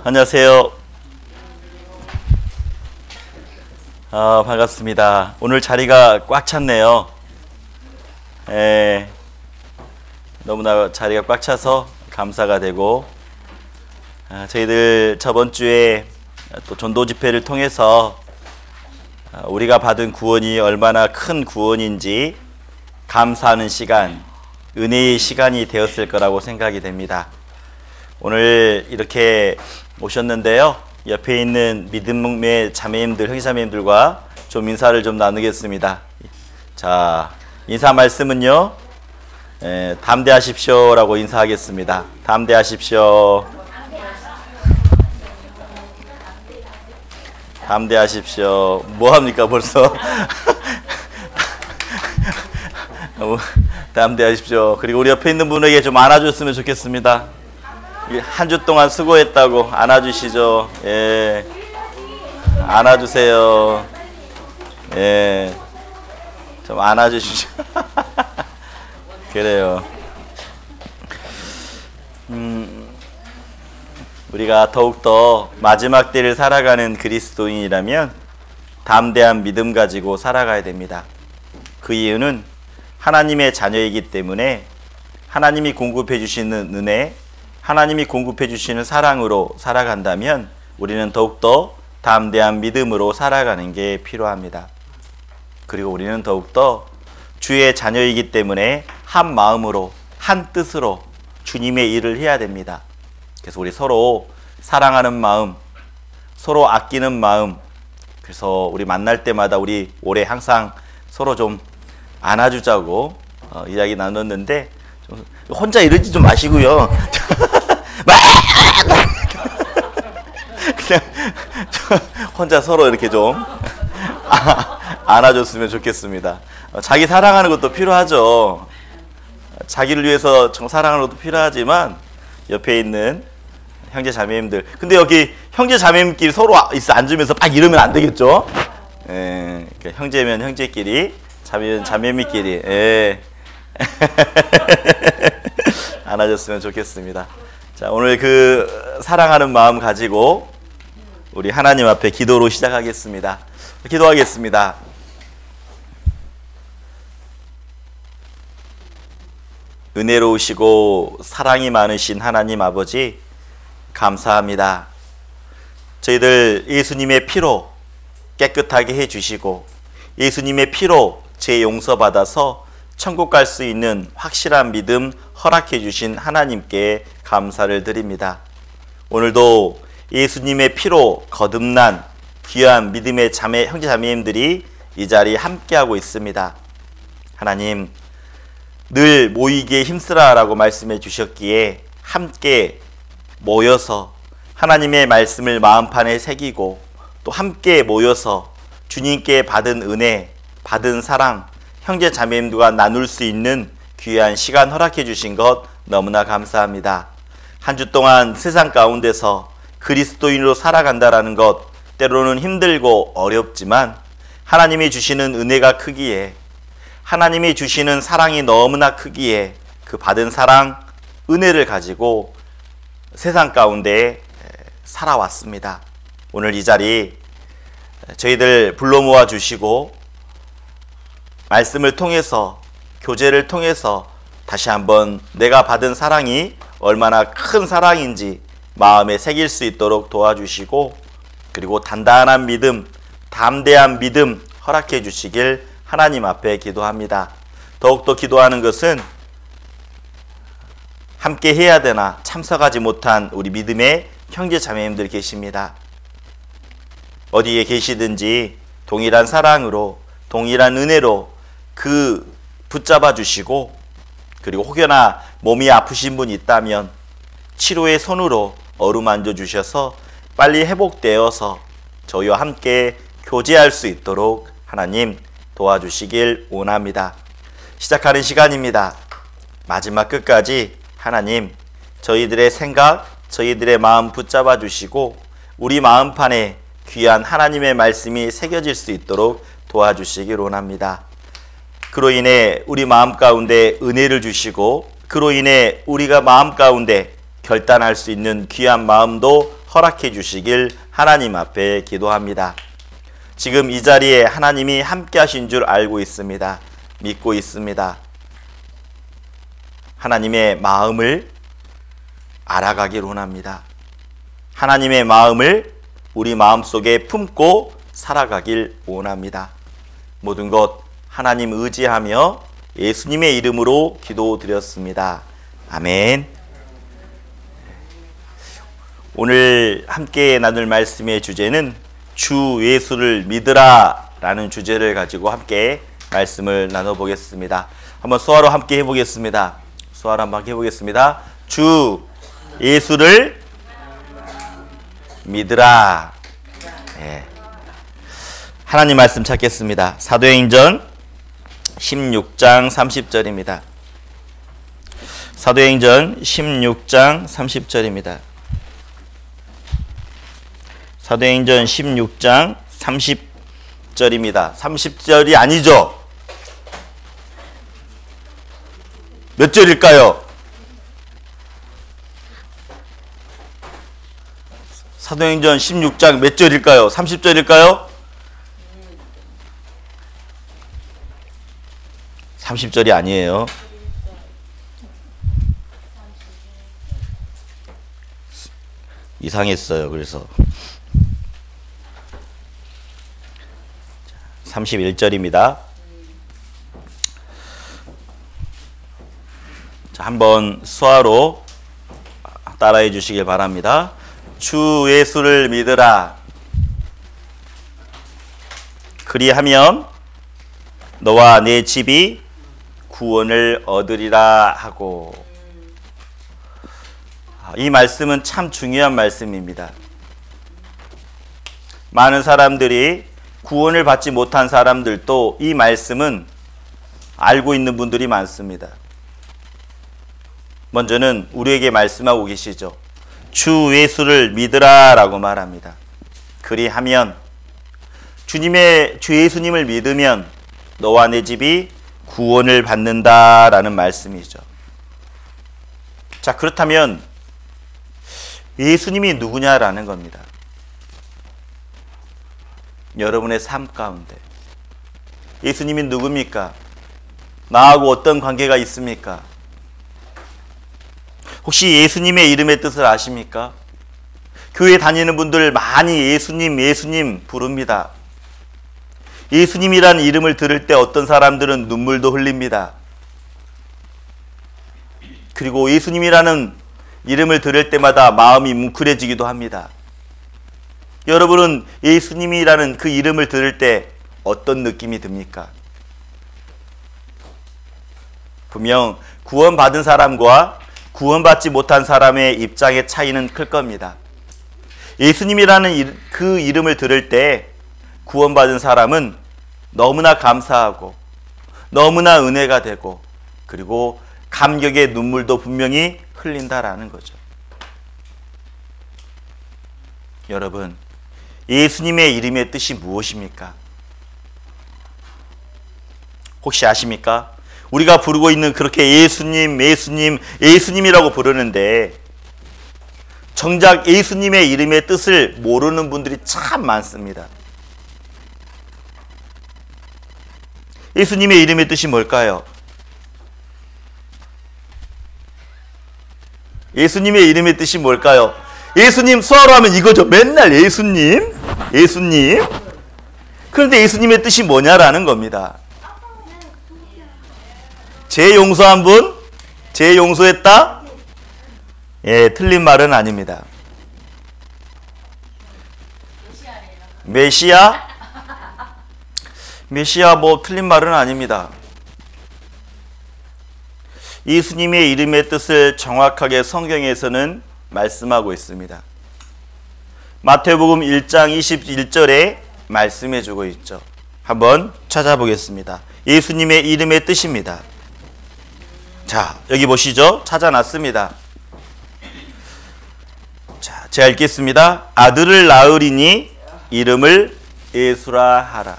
안녕하세요. 반갑습니다. 오늘 자리가 꽉 찼네요. 너무나 자리가 꽉 차서 감사가 되고, 저희들 저번 주에 또 전도 집회를 통해서 우리가 받은 구원이 얼마나 큰 구원인지 감사하는 시간, 은혜의 시간이 되었을 거라고 생각이 됩니다. 오늘 이렇게 오셨는데요. 옆에 있는 믿음의 자매님들, 형제자매님들과 좀 인사를 좀 나누겠습니다. 자, 인사 말씀은요, 담대하십시오 라고 인사하겠습니다. 담대하십시오. 담대하십시오. 뭐합니까 벌써? 담대하십시오. 그리고 우리 옆에 있는 분에게 좀 안아줬으면 좋겠습니다. 한 주 동안 수고했다고 안아주시죠. 예, 안아주세요. 예, 좀 안아주시죠. 그래요. 우리가 더욱더 마지막 때를 살아가는 그리스도인이라면 담대한 믿음 가지고 살아가야 됩니다. 그 이유는 하나님의 자녀이기 때문에 하나님이 공급해 주시는 은혜, 하나님이 공급해 주시는 사랑으로 살아간다면 우리는 더욱더 담대한 믿음으로 살아가는 게 필요합니다. 그리고 우리는 더욱더 주의 자녀이기 때문에 한 마음으로, 한 뜻으로 주님의 일을 해야 됩니다. 그래서 우리 서로 사랑하는 마음, 서로 아끼는 마음, 그래서 우리 만날 때마다 우리 올해 항상 서로 좀 안아주자고 이야기 나눴는데, 좀 혼자 이러지 좀 마시고요. 그냥 혼자 서로 이렇게 좀 안아줬으면 좋겠습니다. 자기 사랑하는 것도 필요하죠. 자기를 위해서 사랑하는 것도 필요하지만 옆에 있는 형제 자매님들, 근데 여기 형제 자매님끼리 서로 앉으면서 막 이러면 안 되겠죠? 예, 그러니까 형제면 형제끼리, 자매면 자매미끼리, 예. 안아줬으면 좋겠습니다. 자, 오늘 그 사랑하는 마음 가지고 우리 하나님 앞에 기도로 시작하겠습니다. 기도하겠습니다. 은혜로우시고 사랑이 많으신 하나님 아버지, 감사합니다. 저희들 예수님의 피로 깨끗하게 해주시고 예수님의 피로 죄 용서받아서 천국 갈 수 있는 확실한 믿음 허락해 주신 하나님께 감사를 드립니다. 오늘도 예수님의 피로 거듭난 귀한 믿음의 형제 자매님들이 이 자리에 함께하고 있습니다. 하나님, 늘 모이기에 힘쓰라 라고 말씀해 주셨기에 함께 모여서 하나님의 말씀을 마음판에 새기고 또 함께 모여서 주님께 받은 은혜, 받은 사랑, 형제 자매님들과 나눌 수 있는 귀한 시간 허락해 주신 것 너무나 감사합니다. 한 주 동안 세상 가운데서 그리스도인으로 살아간다라는 것 때로는 힘들고 어렵지만 하나님이 주시는 은혜가 크기에, 하나님이 주시는 사랑이 너무나 크기에 그 받은 사랑, 은혜를 가지고 세상 가운데 살아왔습니다. 오늘 이 자리 저희들 불러 모아 주시고 말씀을 통해서, 교제를 통해서 다시 한번 내가 받은 사랑이 얼마나 큰 사랑인지 마음에 새길 수 있도록 도와주시고, 그리고 단단한 믿음, 담대한 믿음 허락해 주시길 하나님 앞에 기도합니다. 더욱더 기도하는 것은 함께 해야 되나 참석하지 못한 우리 믿음의 형제 자매님들 계십니다. 어디에 계시든지 동일한 사랑으로, 동일한 은혜로 그 붙잡아 주시고, 그리고 혹여나 몸이 아프신 분이 있다면 치료의 손으로 어루만져 주셔서 빨리 회복되어서 저희와 함께 교제할 수 있도록 하나님 도와주시길 원합니다. 시작하는 시간입니다. 마지막 끝까지 하나님 저희들의 생각, 저희들의 마음 붙잡아 주시고 우리 마음판에 귀한 하나님의 말씀이 새겨질 수 있도록 도와주시길 원합니다. 그로 인해 우리 마음 가운데 은혜를 주시고, 그로 인해 우리가 마음 가운데 결단할 수 있는 귀한 마음도 허락해 주시길 하나님 앞에 기도합니다. 지금 이 자리에 하나님이 함께 하신 줄 알고 있습니다. 믿고 있습니다. 하나님의 마음을 알아가길 원합니다. 하나님의 마음을 우리 마음속에 품고 살아가길 원합니다. 모든 것 하나님 의지하며 예수님의 이름으로 기도드렸습니다. 아멘. 오늘 함께 나눌 말씀의 주제는 주 예수를 믿으라 라는 주제를 가지고 함께 말씀을 나눠보겠습니다. 한번 수화로 함께 해보겠습니다. 수화로 한번 해보겠습니다. 주 예수를 믿으라. 네. 하나님 말씀 찾겠습니다. 사도행전 16장 30절입니다. 사도행전 16장 30절입니다. 사도행전 16장 30절입니다. 30절이 아니죠? 몇 절일까요? 사도행전 16장 몇 절일까요? 30절일까요? 30절이 아니에요. 이상했어요. 그래서 31절입니다. 자, 한번 수화로 따라해 주시길 바랍니다. 주 예수를 믿으라. 그리하면 너와 내 집이 구원을 얻으리라 하고. 이 말씀은 참 중요한 말씀입니다. 많은 사람들이 구원을 받지 못한 사람들도 이 말씀은 알고 있는 분들이 많습니다. 먼저는 우리에게 말씀하고 계시죠. 주 예수를 믿으라 라고 말합니다. 그리하면 주 예수님을 믿으면 너와 내 집이 구원을 받는다 라는 말씀이죠. 자, 그렇다면 예수님이 누구냐라는 겁니다. 여러분의 삶 가운데 예수님이 누굽니까? 나하고 어떤 관계가 있습니까? 혹시 예수님의 이름의 뜻을 아십니까? 교회 다니는 분들 많이 예수님 부릅니다. 예수님이라는 이름을 들을 때 어떤 사람들은 눈물도 흘립니다. 그리고 예수님이라는 이름을 들을 때마다 마음이 뭉클해지기도 합니다. 여러분은 예수님이라는 그 이름을 들을 때 어떤 느낌이 듭니까? 분명 구원받은 사람과 구원받지 못한 사람의 입장의 차이는 클 겁니다. 예수님이라는 그 이름을 들을 때 구원받은 사람은 너무나 감사하고 너무나 은혜가 되고 그리고 감격의 눈물도 분명히 흘린다라는 거죠. 여러분, 예수님의 이름의 뜻이 무엇입니까? 혹시 아십니까? 우리가 부르고 있는 그렇게 예수님이라고 부르는데 정작 예수님의 이름의 뜻을 모르는 분들이 참 많습니다. 예수님의 이름의 뜻이 뭘까요? 예수님의 이름의 뜻이 뭘까요? 예수님 수화로 하면 이거죠. 맨날 예수님. 그런데 예수님의 뜻이 뭐냐라는 겁니다. 죄 용서한 분? 죄 용서했다? 예, 틀린 말은 아닙니다. 메시아? 뭐 틀린 말은 아닙니다. 예수님의 이름의 뜻을 정확하게 성경에서는 말씀하고 있습니다. 마태복음 1장 21절에 말씀해 주고 있죠. 한번 찾아보겠습니다. 예수님의 이름의 뜻입니다. 자, 여기 보시죠. 찾아놨습니다. 자, 제가 읽겠습니다. 아들을 낳으리니 이름을 예수라 하라.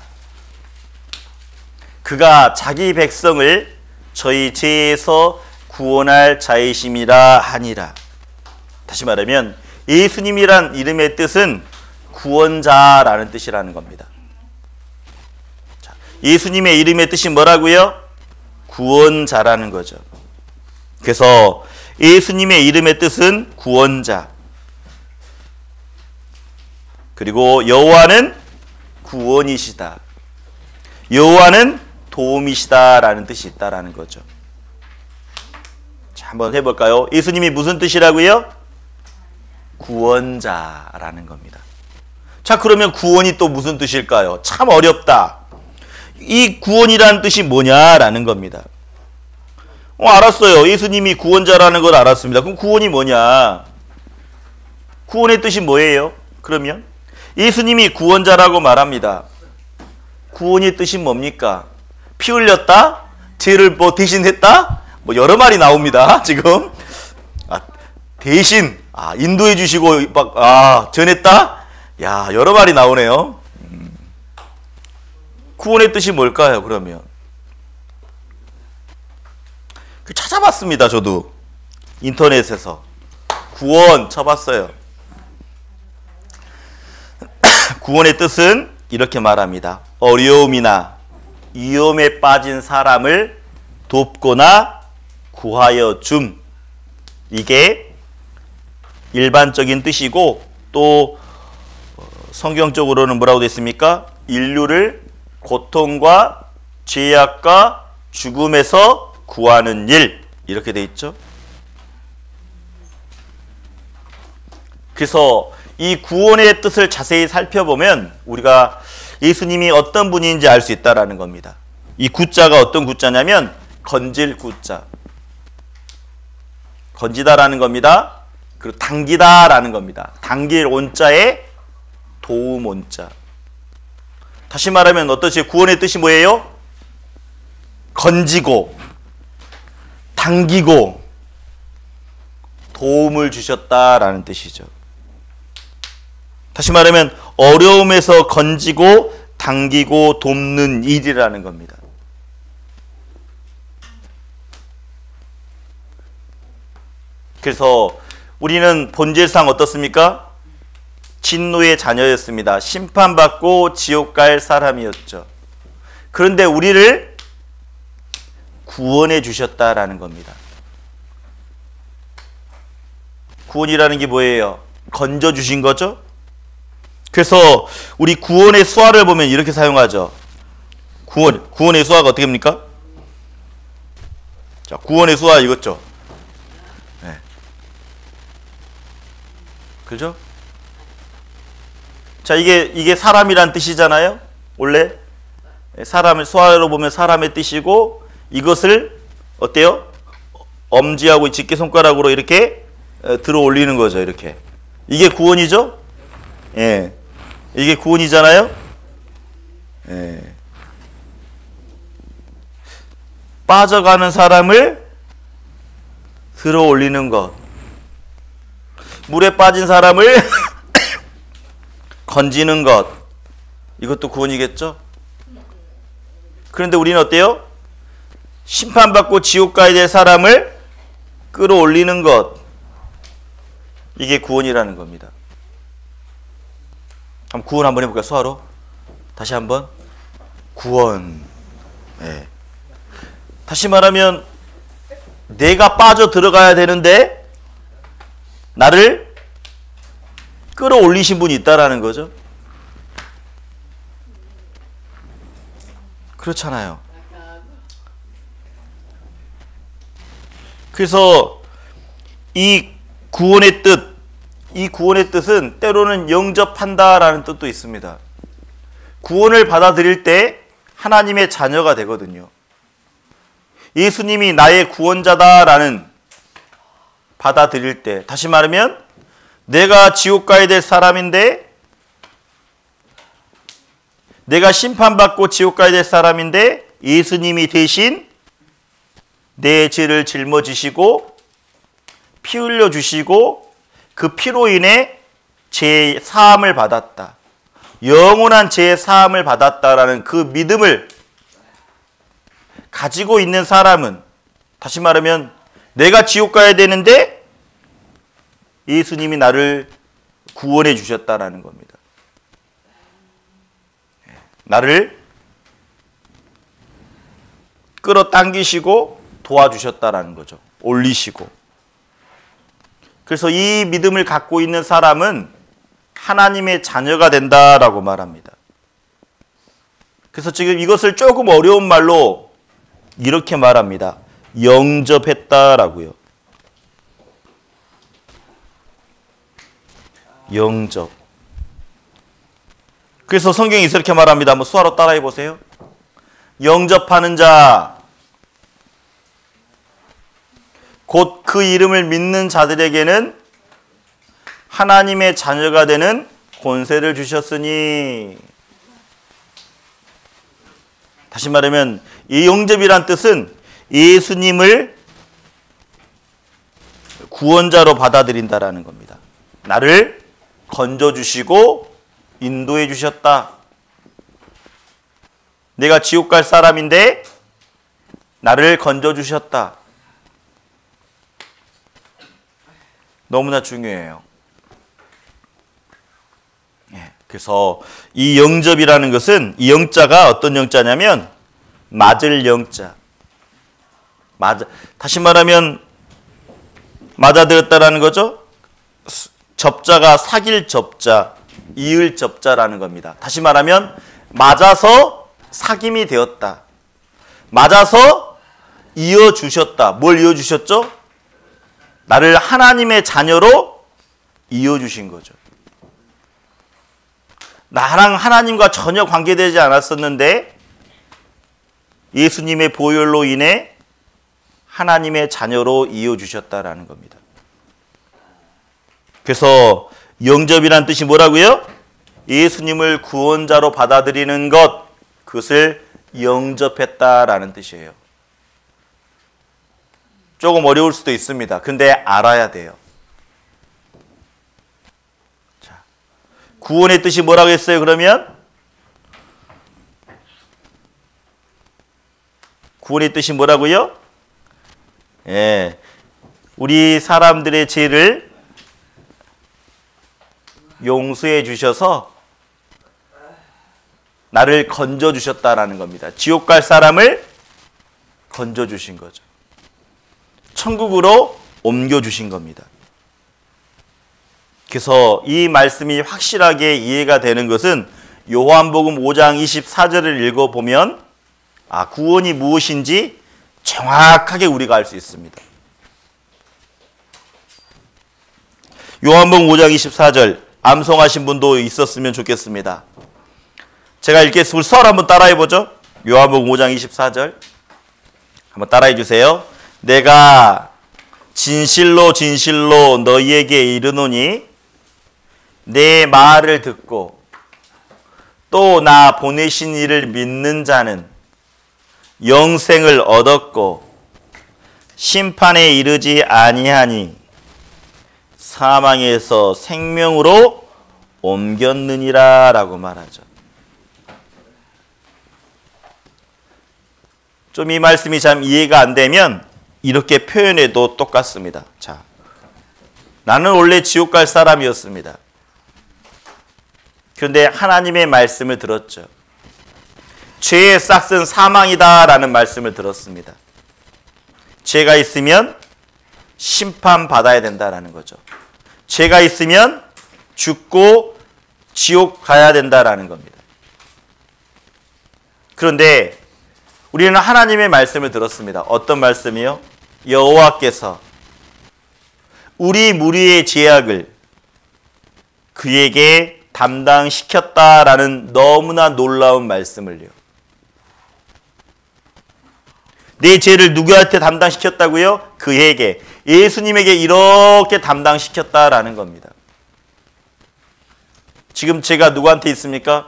그가 자기 백성을 저희 죄에서 구원할 자이심이라 하니라. 다시 말하면 예수님이란 이름의 뜻은 구원자라는 뜻이라는 겁니다. 자, 예수님의 이름의 뜻이 뭐라고요? 구원자라는 거죠. 그래서 예수님의 이름의 뜻은 구원자. 그리고 여호와는 구원이시다. 여호와는 도움이시다라는 뜻이 있다라는 거죠. 자, 한번 해볼까요? 예수님이 무슨 뜻이라고요? 구원자라는 겁니다. 자, 그러면 구원이 또 무슨 뜻일까요? 참 어렵다. 이 구원이라는 뜻이 뭐냐라는 겁니다. 알았어요. 예수님이 구원자라는 걸 알았습니다. 그럼 구원이 뭐냐? 구원의 뜻이 뭐예요? 그러면 예수님이 구원자라고 말합니다. 구원의 뜻이 뭡니까? 피 흘렸다? 죄를 뭐 대신했다? 뭐 여러 말이 나옵니다. 지금 대신 인도해 주시고 막 전했다? 야, 여러 말이 나오네요. 구원의 뜻이 뭘까요? 그러면 찾아봤습니다. 저도 인터넷에서 구원 쳐봤어요. 구원의 뜻은 이렇게 말합니다. 어려움이나 위험에 빠진 사람을 돕거나 구하여 줌. 이게 일반적인 뜻이고, 또 성경적으로는 뭐라고 되어 있습니까? 인류를 고통과 죄악과 죽음에서 구하는 일, 이렇게 되어 있죠. 그래서 이 구원의 뜻을 자세히 살펴보면 우리가 예수님이 어떤 분인지 알 수 있다라는 겁니다. 이 구자가 어떤 구자냐면 건질 구자. 건지다라는 겁니다. 그리고 당기다라는 겁니다. 당길 온자에 도움 온자. 다시 말하면 어떠세요? 구원의 뜻이 뭐예요? 건지고 당기고 도움을 주셨다라는 뜻이죠. 다시 말하면 어려움에서 건지고 당기고 돕는 일이라는 겁니다. 그래서 우리는 본질상 어떻습니까? 진노의 자녀였습니다. 심판받고 지옥 갈 사람이었죠. 그런데 우리를 구원해 주셨다라는 겁니다. 구원이라는 게 뭐예요? 건져 주신 거죠? 그래서 우리 구원의 수화를 보면 이렇게 사용하죠. 구원의 수화가 어떻게 합니까? 자, 구원의 수화 이거죠. 네. 그죠? 자, 이게 사람이란 뜻이잖아요. 원래 사람을 수화로 보면 사람의 뜻이고, 이것을 어때요? 엄지하고 집게 손가락으로 이렇게 들어 올리는 거죠. 이렇게. 이게 구원이죠? 예. 이게 구원이잖아요? 예. 빠져가는 사람을 들어 올리는 것. 물에 빠진 사람을 건지는 것. 이것도 구원이겠죠? 그런데 우리는 어때요? 심판받고 지옥 가야 될 사람을 끌어올리는 것. 이게 구원이라는 겁니다. 한번 구원 한번 해볼까요? 수화로. 다시 한번. 구원. 네. 다시 말하면 내가 빠져 들어가야 되는데 나를 끌어올리신 분이 있다라는 거죠. 그렇잖아요. 그래서 이 구원의 뜻은 때로는 영접한다라는 뜻도 있습니다. 구원을 받아들일 때 하나님의 자녀가 되거든요. 예수님이 나의 구원자다라는 받아들일 때, 다시 말하면 내가 지옥 가야 될 사람인데, 내가 심판받고 지옥 가야 될 사람인데 예수님이 대신 내 죄를 짊어지시고 피 흘려주시고 그 피로 인해 죄 사함을 받았다. 영원한 죄 사함을 받았다라는 그 믿음을 가지고 있는 사람은, 다시 말하면 내가 지옥 가야 되는데 예수님이 나를 구원해 주셨다라는 겁니다. 나를 끌어당기시고 도와주셨다라는 거죠. 올리시고. 그래서 이 믿음을 갖고 있는 사람은 하나님의 자녀가 된다라고 말합니다. 그래서 지금 이것을 조금 어려운 말로 이렇게 말합니다. 영접했다라고요. 영접. 그래서 성경이 이렇게 말합니다. 한번 수화로 따라해 보세요. 영접하는 자, 곧 그 이름을 믿는 자들에게는 하나님의 자녀가 되는 권세를 주셨으니. 다시 말하면 이 영접이란 뜻은 예수님을 구원자로 받아들인다라는 겁니다. 나를 건져주시고 인도해 주셨다. 내가 지옥 갈 사람인데 나를 건져주셨다. 너무나 중요해요. 그래서 이 영접이라는 것은 이 영자가 어떤 영자냐면 맞을 영자. 다시 말하면 맞아들였다라는 거죠. 접자가 사귈 접자, 이을 접자라는 겁니다. 다시 말하면 맞아서 사귐이 되었다. 맞아서 이어주셨다. 뭘 이어주셨죠? 나를 하나님의 자녀로 이어주신 거죠. 나랑 하나님과 전혀 관계되지 않았었는데 예수님의 보혈로 인해 하나님의 자녀로 이어주셨다라는 겁니다. 그래서 영접이라는 뜻이 뭐라고요? 예수님을 구원자로 받아들이는 것, 그것을 영접했다라는 뜻이에요. 조금 어려울 수도 있습니다. 근데 알아야 돼요. 자, 구원의 뜻이 뭐라고 했어요, 그러면? 구원의 뜻이 뭐라고요? 예, 우리 사람들의 죄를 용서해 주셔서 나를 건져 주셨다라는 겁니다. 지옥 갈 사람을 건져 주신 거죠. 천국으로 옮겨 주신 겁니다. 그래서 이 말씀이 확실하게 이해가 되는 것은 요한복음 5장 24절을 읽어보면 구원이 무엇인지 정확하게 우리가 알 수 있습니다. 요한복음 5장 24절 암송하신 분도 있었으면 좋겠습니다. 제가 읽겠습니다. 썰 한번 따라해보죠. 요한복음 5장 24절 한번 따라해 주세요. 내가 진실로 진실로 너희에게 이르노니 내 말을 듣고 또 나 보내신 이를 믿는 자는 영생을 얻었고 심판에 이르지 아니하니 사망에서 생명으로 옮겼느니라 라고 말하죠. 좀 이 말씀이 참 이해가 안 되면 이렇게 표현해도 똑같습니다. 자, 나는 원래 지옥 갈 사람이었습니다. 그런데 하나님의 말씀을 들었죠. 죄의 싹은 사망이다라는 말씀을 들었습니다. 죄가 있으면 심판받아야 된다라는 거죠. 죄가 있으면 죽고 지옥 가야 된다라는 겁니다. 그런데 우리는 하나님의 말씀을 들었습니다. 어떤 말씀이요? 여호와께서 우리 무리의 죄악을 그에게 담당시켰다라는 너무나 놀라운 말씀을요. 내 죄를 누구한테 담당시켰다고요? 그에게, 예수님에게 이렇게 담당시켰다라는 겁니다. 지금 죄가 누구한테 있습니까?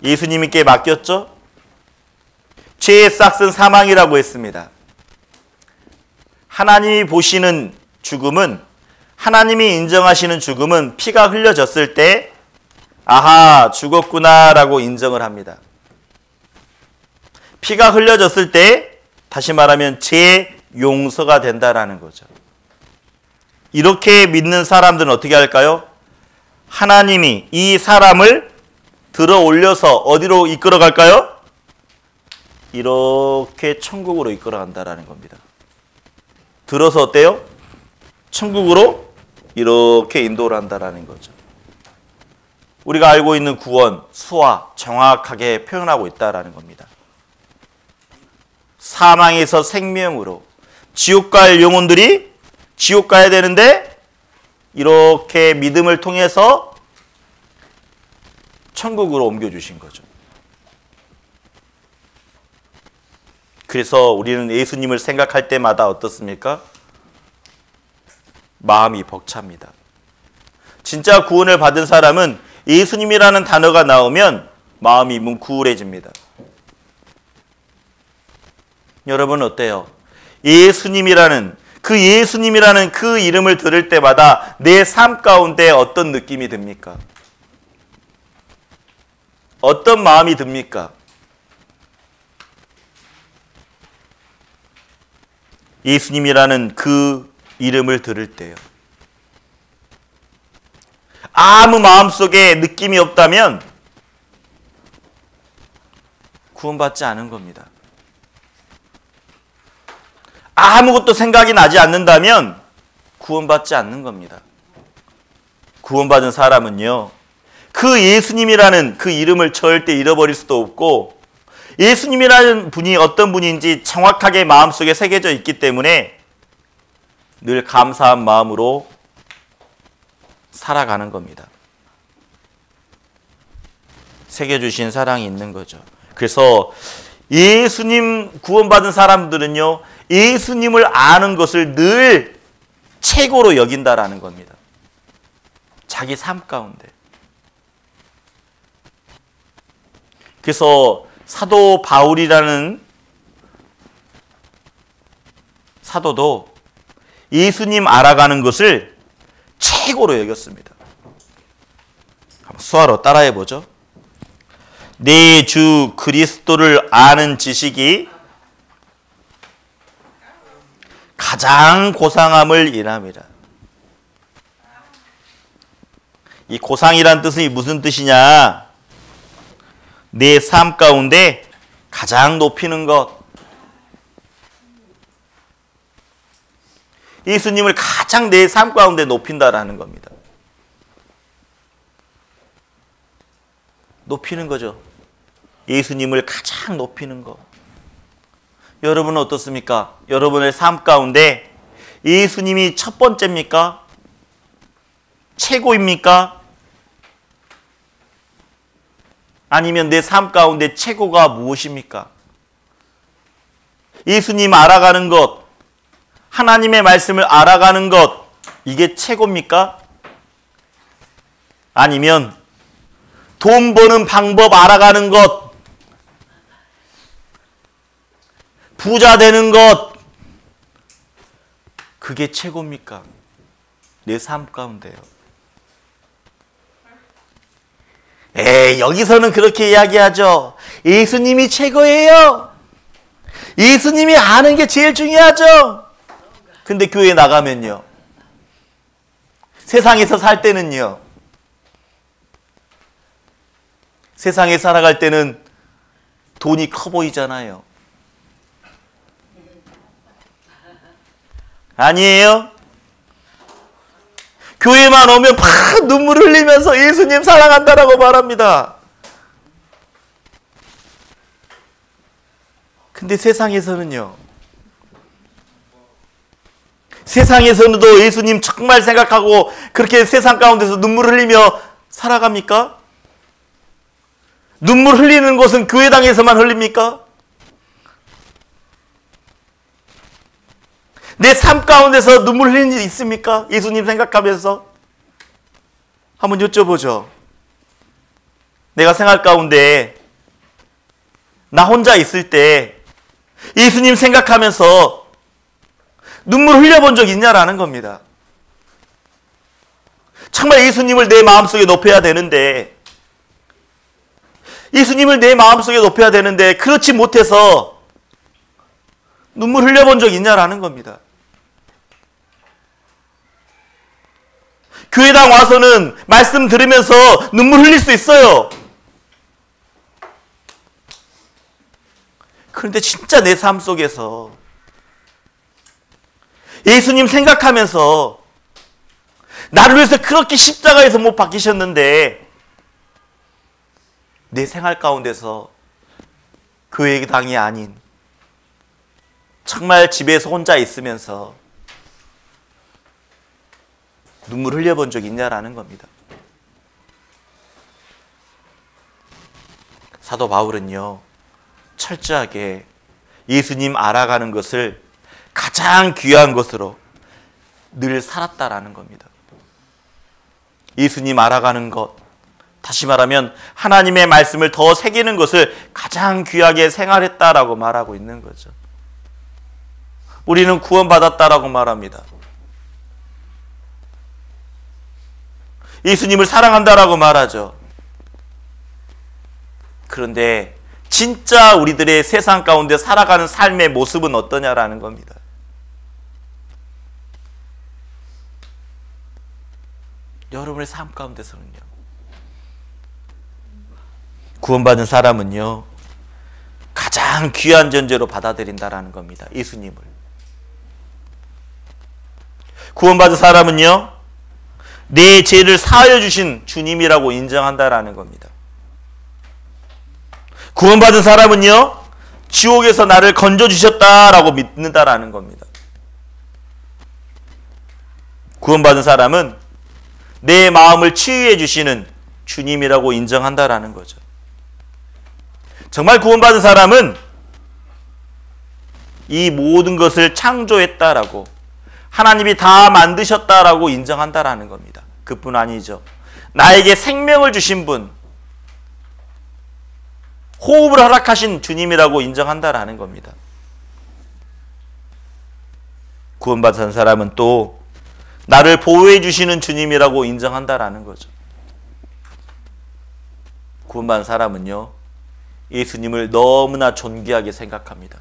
예수님께 맡겼죠? 죄의 싹은 사망이라고 했습니다. 하나님이 보시는 죽음은, 하나님이 인정하시는 죽음은 피가 흘려졌을 때 아하, 죽었구나 라고 인정을 합니다. 피가 흘려졌을 때 다시 말하면 죄 용서가 된다라는 거죠. 이렇게 믿는 사람들은 어떻게 할까요? 하나님이 이 사람을 들어 올려서 어디로 이끌어 갈까요? 이렇게 천국으로 이끌어 간다라는 겁니다. 들어서 어때요? 천국으로 이렇게 인도를 한다라는 거죠. 우리가 알고 있는 구원, 수화 정확하게 표현하고 있다라는 겁니다. 사망에서 생명으로 지옥 갈 영혼들이 지옥 가야 되는데 이렇게 믿음을 통해서 천국으로 옮겨주신 거죠. 그래서 우리는 예수님을 생각할 때마다 어떻습니까? 마음이 벅찹니다. 진짜 구원을 받은 사람은 예수님이라는 단어가 나오면 마음이 뭉클해집니다. 여러분 어때요? 예수님이라는 그 이름을 들을 때마다 내 삶 가운데 어떤 느낌이 듭니까? 어떤 마음이 듭니까? 예수님이라는 그 이름을 들을 때요. 아무 마음속에 느낌이 없다면 구원받지 않은 겁니다. 아무것도 생각이 나지 않는다면 구원받지 않는 겁니다. 구원받은 사람은요, 그 예수님이라는 그 이름을 절대 잃어버릴 수도 없고 예수님이라는 분이 어떤 분인지 정확하게 마음속에 새겨져 있기 때문에 늘 감사한 마음으로 살아가는 겁니다. 새겨주신 사랑이 있는 거죠. 그래서 예수님 구원받은 사람들은요, 예수님을 아는 것을 늘 최고로 여긴다라는 겁니다. 자기 삶 가운데. 그래서 사도 바울이라는 사도도 예수님 알아가는 것을 최고로 여겼습니다. 한번 수화로 따라해 보죠. 내 주 그리스도를 아는 지식이 가장 고상함을 인함이라. 이 고상이란 뜻이 무슨 뜻이냐? 내 삶 가운데 가장 높이는 것. 예수님을 가장 내 삶 가운데 높인다라는 겁니다. 높이는 거죠. 예수님을 가장 높이는 것. 여러분은 어떻습니까? 여러분의 삶 가운데 예수님이 첫 번째입니까? 최고입니까? 아니면 내 삶 가운데 최고가 무엇입니까? 예수님 알아가는 것, 하나님의 말씀을 알아가는 것, 이게 최고입니까? 아니면 돈 버는 방법 알아가는 것, 부자 되는 것, 그게 최고입니까? 내 삶 가운데요. 여기서는 그렇게 이야기하죠. 예수님이 최고예요. 예수님이 아는 게 제일 중요하죠. 근데 교회 나가면요, 세상에서 살 때는요, 세상에 살아갈 때는 돈이 커 보이잖아요. 아니에요? 교회만 오면 막 눈물 흘리면서 예수님 사랑한다라고 말합니다. 근데 세상에서는요, 세상에서도 예수님 정말 생각하고 그렇게 세상 가운데서 눈물 흘리며 살아갑니까? 눈물 흘리는 곳은 교회당에서만 흘립니까? 내 삶 가운데서 눈물 흘리는 일 있습니까? 예수님 생각하면서 한번 여쭤보죠. 내가 생활 가운데 나 혼자 있을 때 예수님 생각하면서 눈물 흘려본 적 있냐라는 겁니다. 정말 예수님을 내 마음속에 높여야 되는데, 예수님을 내 마음속에 높여야 되는데 그렇지 못해서 눈물 흘려본 적 있냐라는 겁니다. 교회당 와서는 말씀 들으면서 눈물 흘릴 수 있어요. 그런데 진짜 내 삶 속에서 예수님 생각하면서 나를 위해서 그렇게 십자가에서 못 박히셨는데 내 생활 가운데서 교회당이 아닌 정말 집에서 혼자 있으면서 눈물 흘려본 적 있냐라는 겁니다. 사도 바울은요, 철저하게 예수님 알아가는 것을 가장 귀한 것으로 늘 살았다라는 겁니다. 예수님 알아가는 것, 다시 말하면 하나님의 말씀을 더 새기는 것을 가장 귀하게 생활했다라고 말하고 있는 거죠. 우리는 구원받았다라고 말합니다. 예수님을 사랑한다라고 말하죠. 그런데 진짜 우리들의 세상 가운데 살아가는 삶의 모습은 어떠냐라는 겁니다. 여러분의 삶 가운데서는요, 구원받은 사람은요, 가장 귀한 존재로 받아들인다라는 겁니다. 예수님을. 구원받은 사람은요, 내 죄를 사하여 주신 주님이라고 인정한다라는 겁니다. 구원받은 사람은요, 지옥에서 나를 건져주셨다라고 믿는다라는 겁니다. 구원받은 사람은 내 마음을 치유해 주시는 주님이라고 인정한다라는 거죠. 정말 구원받은 사람은 이 모든 것을 창조했다라고, 하나님이 다 만드셨다라고 인정한다라는 겁니다. 그뿐 아니죠. 나에게 생명을 주신 분, 호흡을 허락하신 주님이라고 인정한다라는 겁니다. 구원받은 사람은 또 나를 보호해 주시는 주님이라고 인정한다라는 거죠. 구원받은 사람은요, 예수님을 너무나 존귀하게 생각합니다.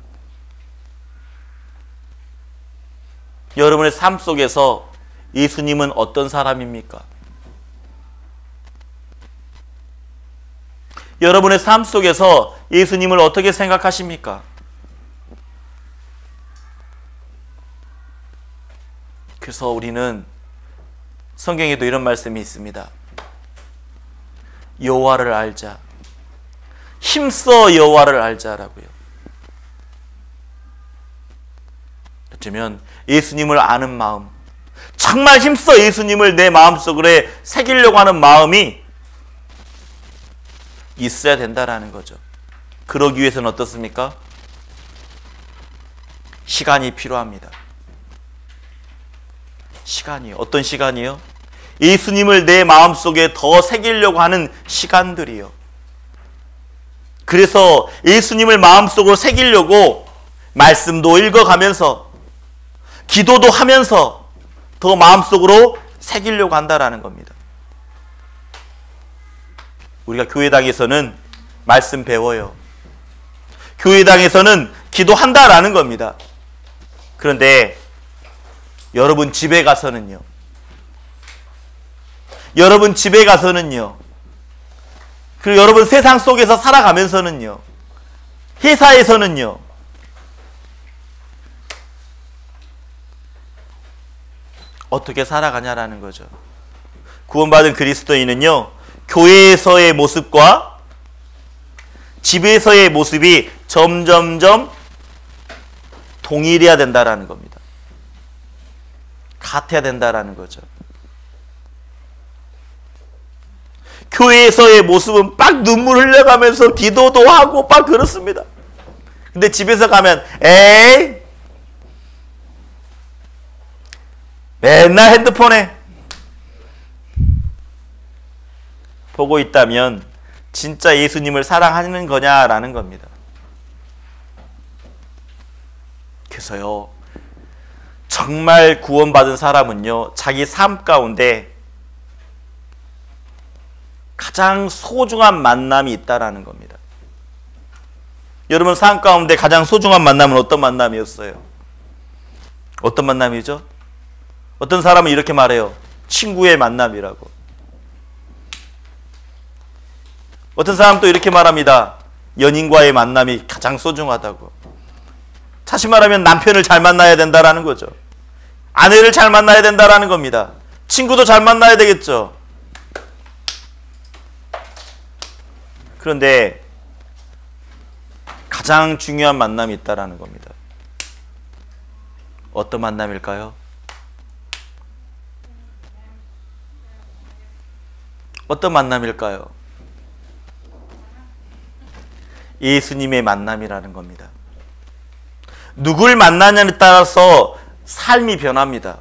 여러분의 삶 속에서 예수님은 어떤 사람입니까? 여러분의 삶 속에서 예수님을 어떻게 생각하십니까? 그래서 우리는 성경에도 이런 말씀이 있습니다. 여호와를 알자. 힘써 여호와를 알자라고요. 어쩌면 예수님을 아는 마음, 정말 힘써 예수님을 내 마음속에 새기려고 하는 마음이 있어야 된다라는 거죠. 그러기 위해서는 어떻습니까? 시간이 필요합니다. 시간이요. 어떤 시간이요? 예수님을 내 마음속에 더 새기려고 하는 시간들이요. 그래서 예수님을 마음속으로 새기려고 말씀도 읽어가면서 기도도 하면서 더 마음속으로 새기려고 한다라는 겁니다. 우리가 교회당에서는 말씀 배워요. 교회당에서는 기도한다라는 겁니다. 그런데 여러분 집에 가서는요. 여러분 집에 가서는요. 그리고 여러분 세상 속에서 살아가면서는요. 회사에서는요. 어떻게 살아가냐라는 거죠. 구원받은 그리스도인은요. 교회에서의 모습과 집에서의 모습이 점점점 동일해야 된다라는 겁니다. 같아야 된다라는 거죠. 교회에서의 모습은 막 눈물 흘려가면서 기도도 하고 막 그렇습니다. 근데 집에서 가면 에이 맨날 핸드폰에 보고 있다면 진짜 예수님을 사랑하는 거냐라는 겁니다. 그래서요, 정말 구원받은 사람은요, 자기 삶 가운데 가장 소중한 만남이 있다라는 겁니다. 여러분 삶 가운데 가장 소중한 만남은 어떤 만남이었어요? 어떤 만남이죠? 어떤 사람은 이렇게 말해요. 친구의 만남이라고. 어떤 사람은 또 이렇게 말합니다. 연인과의 만남이 가장 소중하다고. 다시 말하면 남편을 잘 만나야 된다라는 거죠. 아내를 잘 만나야 된다라는 겁니다. 친구도 잘 만나야 되겠죠. 그런데 가장 중요한 만남이 있다라는 겁니다. 어떤 만남일까요? 어떤 만남일까요? 예수님의 만남이라는 겁니다. 누굴 만나냐에 따라서 삶이 변합니다.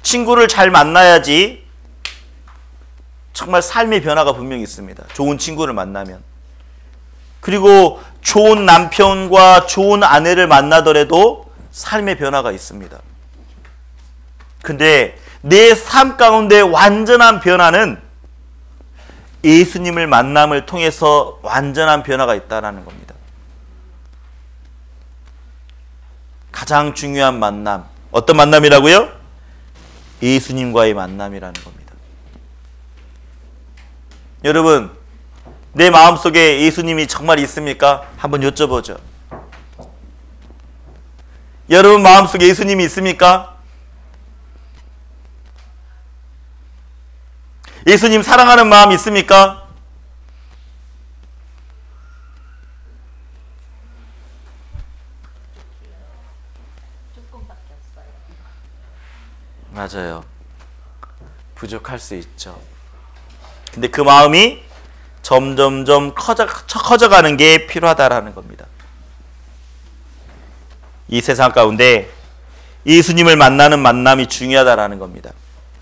친구를 잘 만나야지 정말 삶의 변화가 분명히 있습니다. 좋은 친구를 만나면. 그리고 좋은 남편과 좋은 아내를 만나더라도 삶의 변화가 있습니다. 근데 내 삶 가운데 완전한 변화는 예수님을 만남을 통해서 완전한 변화가 있다는 겁니다. 가장 중요한 만남. 어떤 만남이라고요? 예수님과의 만남이라는 겁니다. 여러분, 내 마음속에 예수님이 정말 있습니까? 한번 여쭤보죠. 여러분 마음속에 예수님이 있습니까? 예수님 사랑하는 마음 있습니까? 조금밖에 없어요. 맞아요. 부족할 수 있죠. 근데 그 마음이 점점점 커져가는 게 필요하다라는 겁니다. 이 세상 가운데 예수님을 만나는 만남이 중요하다라는 겁니다.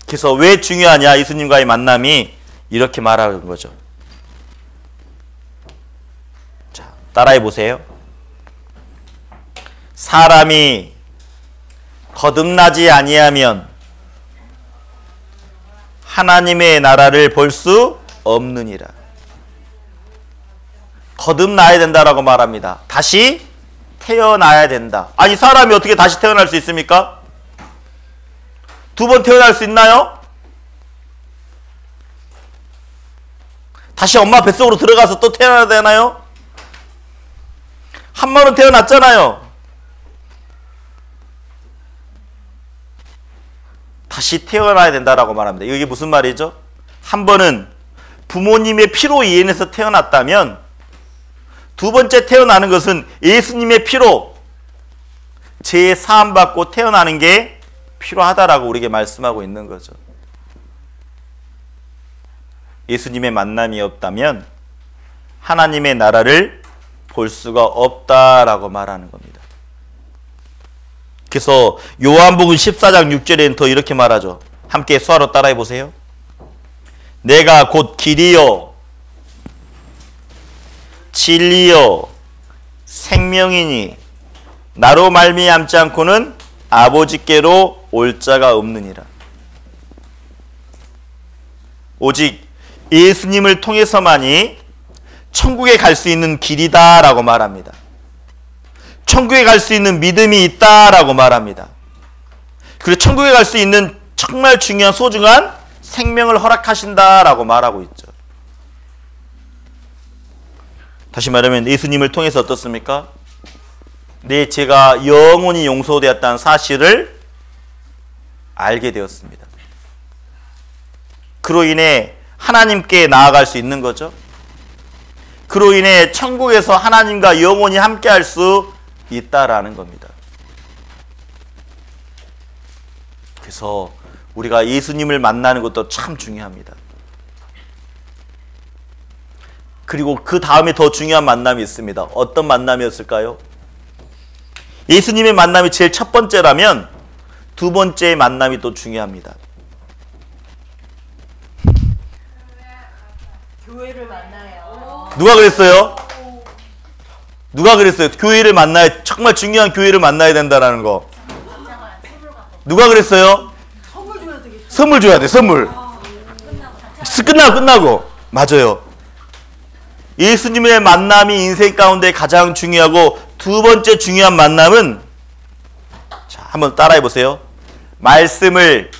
그래서 왜 중요하냐? 예수님과의 만남이 이렇게 말하는 거죠. 자, 따라해 보세요. 사람이 거듭나지 아니하면 하나님의 나라를 볼 수 없느니라. 거듭나야 된다라고 말합니다. 다시 태어나야 된다. 아니, 사람이 어떻게 다시 태어날 수 있습니까? 두 번 태어날 수 있나요? 다시 엄마 뱃속으로 들어가서 또 태어나야 되나요? 한 번은 태어났잖아요. 다시 태어나야 된다라고 말합니다. 이게 무슨 말이죠? 한 번은 부모님의 피로 인해서 태어났다면 두 번째 태어나는 것은 예수님의 피로 죄 사함 받고 태어나는 게 필요하다라고 우리에게 말씀하고 있는 거죠. 예수님의 만남이 없다면 하나님의 나라를 볼 수가 없다라고 말하는 겁니다. 그래서 요한복음 14장 6절에는 더 이렇게 말하죠. 함께 수화로 따라해 보세요. 내가 곧 길이요 진리요 생명이니 나로 말미암지 않고는 아버지께로 올 자가 없느니라. 오직 예수님을 통해서만이 천국에 갈 수 있는 길이다라고 말합니다. 천국에 갈 수 있는 믿음이 있다라고 말합니다. 그리고 천국에 갈 수 있는 정말 중요한 소중한 생명을 허락하신다라고 말하고 있죠. 다시 말하면 예수님을 통해서 어떻습니까? 내 죄가 영원히 용서되었다는 사실을 알게 되었습니다. 그로 인해 하나님께 나아갈 수 있는 거죠. 그로 인해 천국에서 하나님과 영원히 함께할 수 있다라는 겁니다. 그래서 우리가 예수님을 만나는 것도 참 중요합니다. 그리고 그 다음에 더 중요한 만남이 있습니다. 어떤 만남이었을까요? 예수님의 만남이 제일 첫 번째라면 두 번째 만남이 또 중요합니다. 교회를 만나요. 누가 그랬어요? 누가 그랬어요? 교회를 만나야, 정말 중요한 교회를 만나야 된다는 거. 누가 그랬어요? 선물 줘야 되겠죠. 선물 줘야 돼, 선물. 끝나고. 맞아요. 예수님의 만남이 인생 가운데 가장 중요하고 두 번째 중요한 만남은, 자, 한번 따라해 보세요. 말씀을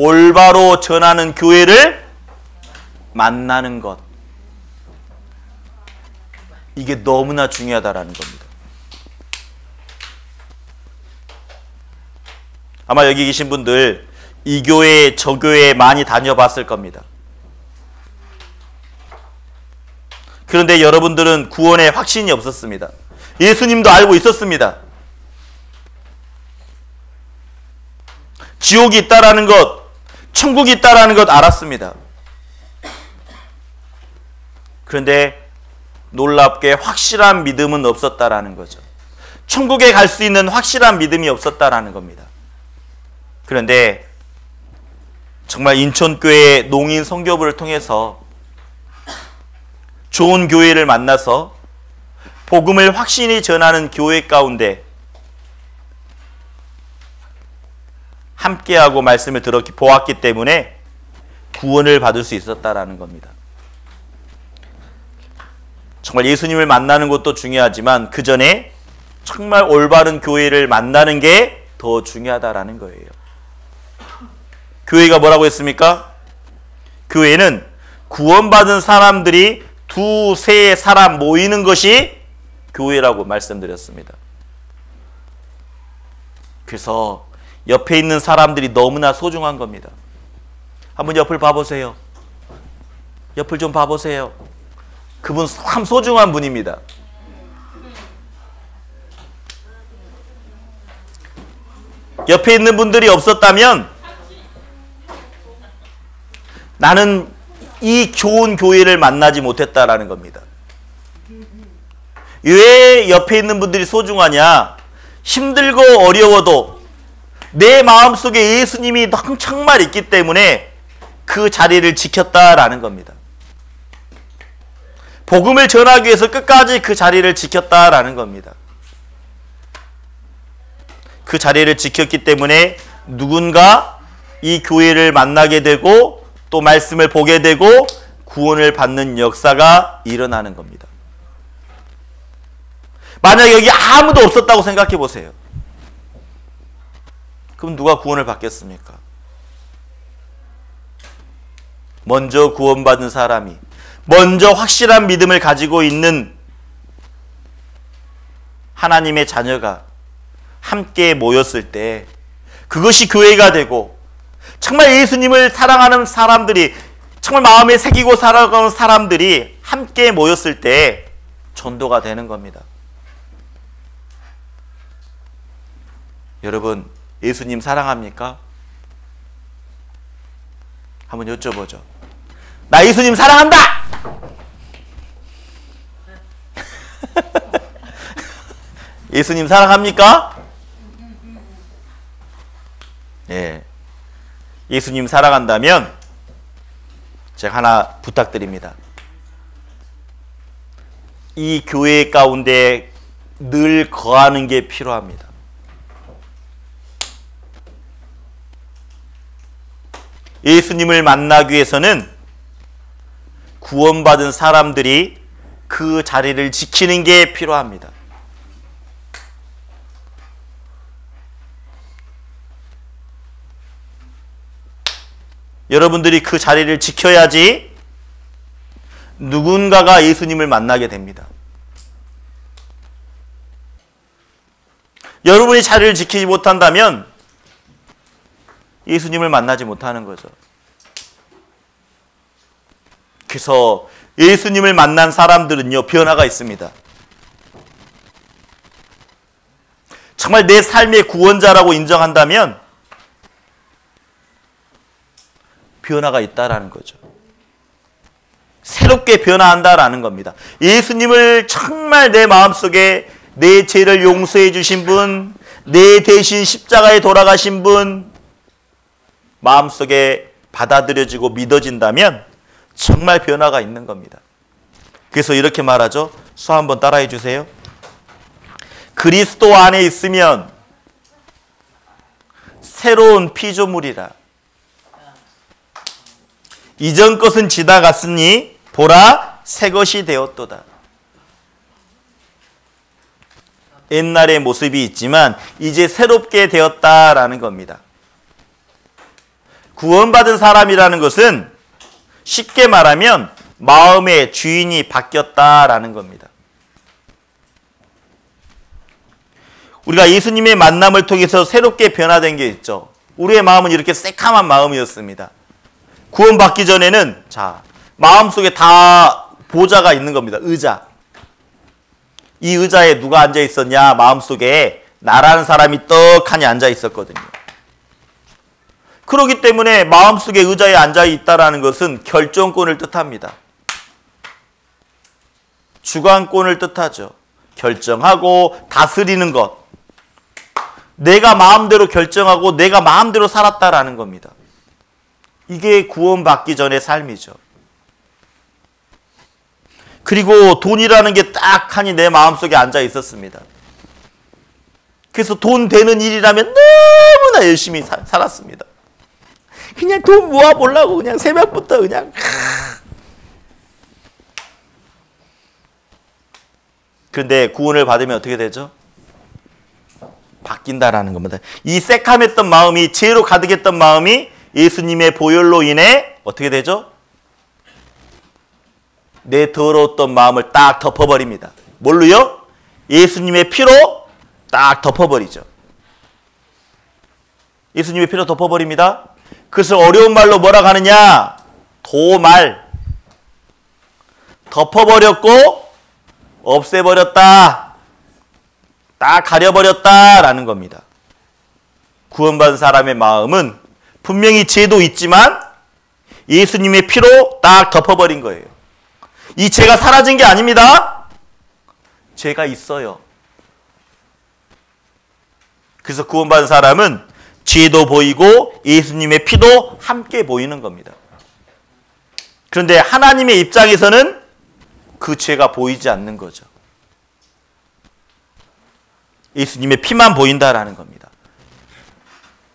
올바로 전하는 교회를 만나는 것. 이게 너무나 중요하다라는 겁니다. 아마 여기 계신 분들 이 교회 저 교회 많이 다녀봤을 겁니다. 그런데 여러분들은 구원에 확신이 없었습니다. 예수님도 알고 있었습니다. 지옥이 있다라는 것, 천국이 있다라는 것 알았습니다. 그런데 놀랍게 확실한 믿음은 없었다라는 거죠. 천국에 갈 수 있는 확실한 믿음이 없었다라는 겁니다. 그런데 정말 인천교회 농인 선교부를 통해서 좋은 교회를 만나서 복음을 확신히 전하는 교회 가운데 함께하고 말씀을 보았기 때문에 구원을 받을 수 있었다라는 겁니다. 정말 예수님을 만나는 것도 중요하지만 그 전에 정말 올바른 교회를 만나는 게 더 중요하다라는 거예요. 교회가 뭐라고 했습니까? 교회는 구원받은 사람들이 두세 사람 모이는 것이 교회라고 말씀드렸습니다. 그래서 옆에 있는 사람들이 너무나 소중한 겁니다. 한번 옆을 봐보세요. 옆을 좀 봐보세요. 그분 참 소중한 분입니다. 옆에 있는 분들이 없었다면 나는 이 좋은 교회를 만나지 못했다라는 겁니다. 왜 옆에 있는 분들이 소중하냐? 힘들고 어려워도 내 마음속에 예수님이 정말 있기 때문에 그 자리를 지켰다라는 겁니다. 복음을 전하기 위해서 끝까지 그 자리를 지켰다라는 겁니다. 그 자리를 지켰기 때문에 누군가 이 교회를 만나게 되고 또 말씀을 보게 되고 구원을 받는 역사가 일어나는 겁니다. 만약 여기 아무도 없었다고 생각해 보세요. 그럼 누가 구원을 받겠습니까? 먼저 구원받은 사람이, 먼저 확실한 믿음을 가지고 있는 하나님의 자녀가 함께 모였을 때 그것이 교회가 되고 정말 예수님을 사랑하는 사람들이, 정말 마음에 새기고 살아가는 사람들이 함께 모였을 때 전도가 되는 겁니다. 여러분, 예수님 사랑합니까? 한번 여쭤보죠. 나 예수님 사랑한다! 예수님 사랑합니까? 예. 예수님 사랑한다면 제가 하나 부탁드립니다. 이 교회 가운데 늘 거하는 게 필요합니다. 예수님을 만나기 위해서는 구원받은 사람들이 그 자리를 지키는 게 필요합니다. 여러분들이 그 자리를 지켜야지 누군가가 예수님을 만나게 됩니다. 여러분이 자리를 지키지 못한다면 예수님을 만나지 못하는 거죠. 그래서 예수님을 만난 사람들은요, 변화가 있습니다. 정말 내 삶의 구원자라고 인정한다면 변화가 있다라는 거죠. 새롭게 변화한다라는 겁니다. 예수님을 정말 내 마음속에 내 죄를 용서해 주신 분, 내 대신 십자가에 돌아가신 분 마음속에 받아들여지고 믿어진다면 정말 변화가 있는 겁니다. 그래서 이렇게 말하죠. 수 한번 따라해 주세요. 그리스도 안에 있으면 새로운 피조물이라. 이전 것은 지나갔으니 보라 새 것이 되었도다. 옛날의 모습이 있지만 이제 새롭게 되었다라는 겁니다. 구원받은 사람이라는 것은 쉽게 말하면 마음의 주인이 바뀌었다라는 겁니다. 우리가 예수님의 만남을 통해서 새롭게 변화된 게 있죠. 우리의 마음은 이렇게 새카만 마음이었습니다. 구원받기 전에는 마음속에 다 보좌가 있는 겁니다. 의자. 이 의자에 누가 앉아 있었냐? 마음속에 나라는 사람이 떡하니 앉아 있었거든요. 그렇기 때문에 마음속에 의자에 앉아 있다라는 것은 결정권을 뜻합니다. 주관권을 뜻하죠. 결정하고 다스리는 것. 내가 마음대로 결정하고 내가 마음대로 살았다라는 겁니다. 이게 구원받기 전의 삶이죠. 그리고 돈이라는 게 딱하니 내 마음속에 앉아 있었습니다. 그래서 돈 되는 일이라면 너무나 열심히 살았습니다. 그냥 돈 모아보려고 그냥 새벽부터 그냥. 그런데 구원을 받으면 어떻게 되죠? 바뀐다라는 겁니다. 이 새카맸던 마음이, 죄로 가득했던 마음이 예수님의 보혈로 인해 어떻게 되죠? 내 더러웠던 마음을 딱 덮어버립니다. 뭘로요? 예수님의 피로 딱 덮어버리죠. 예수님의 피로 덮어버립니다. 그래서 어려운 말로 뭐라고 하느냐? 도말. 덮어버렸고 없애버렸다. 딱 가려버렸다라는 겁니다. 구원받은 사람의 마음은 분명히 죄도 있지만 예수님의 피로 딱 덮어버린 거예요. 이 죄가 사라진 게 아닙니다. 죄가 있어요. 그래서 구원받은 사람은 죄도 보이고 예수님의 피도 함께 보이는 겁니다. 그런데 하나님의 입장에서는 그 죄가 보이지 않는 거죠. 예수님의 피만 보인다라는 겁니다.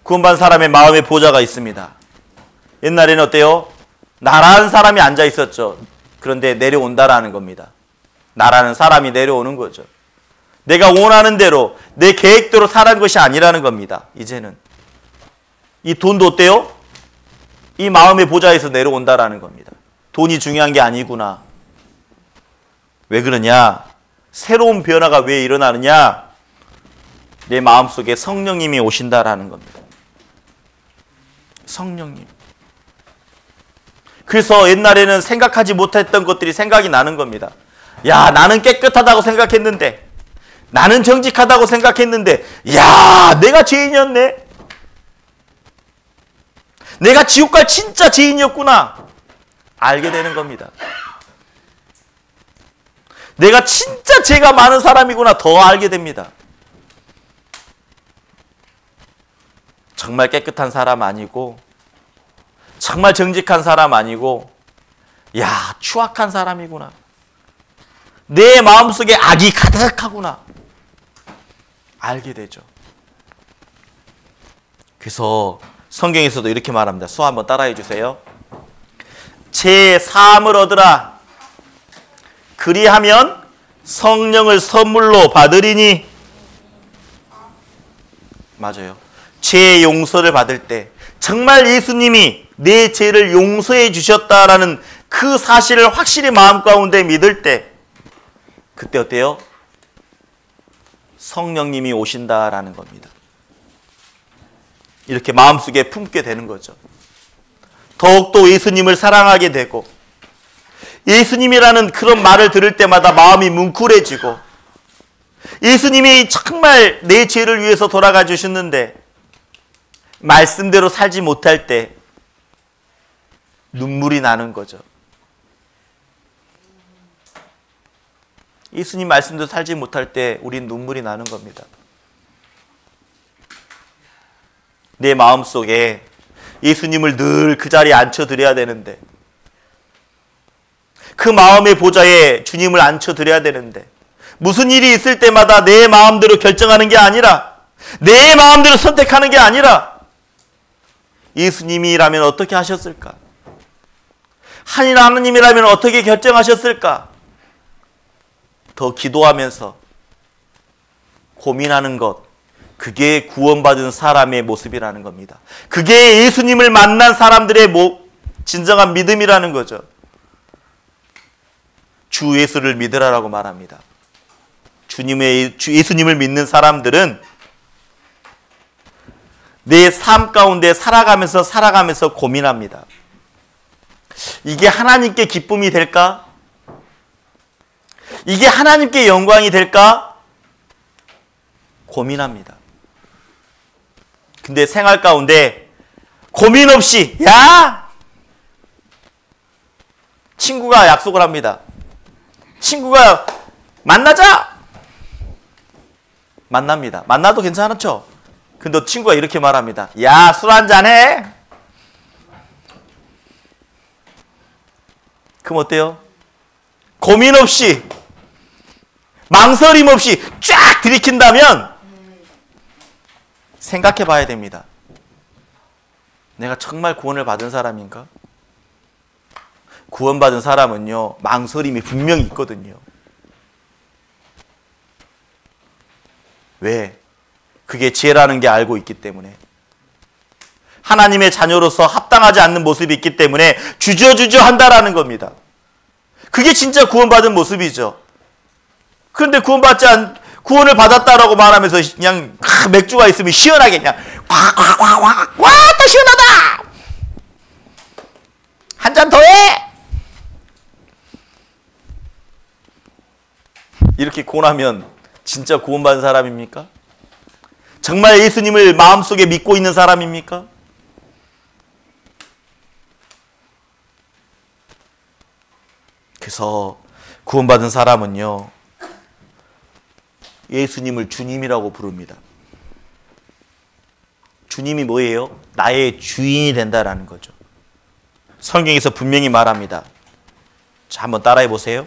구원받은 사람의 마음의 보좌가 있습니다. 옛날에는 어때요? 나라는 사람이 앉아 있었죠. 그런데 내려온다라는 겁니다. 나라는 사람이 내려오는 거죠. 내가 원하는 대로 내 계획대로 살아가는 것이 아니라는 겁니다. 이제는 이 돈도 어때요? 이 마음의 보좌에서 내려온다라는 겁니다. 돈이 중요한 게 아니구나. 왜 그러냐? 새로운 변화가 왜 일어나느냐? 내 마음속에 성령님이 오신다라는 겁니다. 성령님. 그래서 옛날에는 생각하지 못했던 것들이 생각이 나는 겁니다. 야, 나는 깨끗하다고 생각했는데, 나는 정직하다고 생각했는데, 야, 내가 죄인이었네. 내가 지옥 갈 진짜 죄인이었구나. 알게 되는 겁니다. 내가 진짜 죄가 많은 사람이구나. 더 알게 됩니다. 정말 깨끗한 사람 아니고, 정말 정직한 사람 아니고, 야, 추악한 사람이구나. 내 마음속에 악이 가득하구나. 알게 되죠. 그래서 성경에서도 이렇게 말합니다. 수 한번 따라해 주세요. 제 사함을 얻으라. 그리하면 성령을 선물로 받으리니. 맞아요. 죄 용서를 받을 때 정말 예수님이 내 죄를 용서해 주셨다라는 그 사실을 확실히 마음 가운데 믿을 때 그때 어때요? 성령님이 오신다라는 겁니다. 이렇게 마음속에 품게 되는 거죠. 더욱더 예수님을 사랑하게 되고 예수님이라는 그런 말을 들을 때마다 마음이 뭉클해지고 예수님이 정말 내 죄를 위해서 돌아가 주셨는데 말씀대로 살지 못할 때 눈물이 나는 거죠. 예수님 말씀대로 살지 못할 때 우린 눈물이 나는 겁니다. 내 마음속에 예수님을 늘 그 자리에 앉혀드려야 되는데 그 마음의 보좌에 주님을 앉혀드려야 되는데 무슨 일이 있을 때마다 내 마음대로 결정하는 게 아니라 내 마음대로 선택하는 게 아니라 예수님이라면 어떻게 하셨을까? 하나님이라면 어떻게 결정하셨을까? 더 기도하면서 고민하는 것, 그게 구원받은 사람의 모습이라는 겁니다. 그게 예수님을 만난 사람들의 진정한 믿음이라는 거죠. 주 예수를 믿으라라고 말합니다. 예수님을 믿는 사람들은 내 삶 가운데 살아가면서 고민합니다. 이게 하나님께 기쁨이 될까? 이게 하나님께 영광이 될까? 고민합니다. 근데 생활 가운데 고민 없이 친구가 약속을 합니다. 친구가 만나자! 만납니다. 만나도 괜찮았죠? 근데 친구가 이렇게 말합니다. 야, 술 한잔 해! 그럼 어때요? 고민 없이, 망설임 없이 쫙 들이킨다면 생각해 봐야 됩니다. 내가 정말 구원을 받은 사람인가? 구원받은 사람은요, 망설임이 분명히 있거든요. 왜? 그게 죄라는 게 알고 있기 때문에. 하나님의 자녀로서 합당하지 않는 모습이 있기 때문에 주저주저 한다라는 겁니다. 그게 진짜 구원받은 모습이죠. 그런데 구원을 받았다라고 말하면서 그냥 맥주가 있으면 시원하게 그냥 와, 다 시원하다! 한 잔 더 해! 이렇게 고나면 진짜 구원받은 사람입니까? 정말 예수님을 마음속에 믿고 있는 사람입니까? 그래서 구원받은 사람은요, 예수님을 주님이라고 부릅니다. 주님이 뭐예요? 나의 주인이 된다라는 거죠. 성경에서 분명히 말합니다. 자, 한번 따라해 보세요.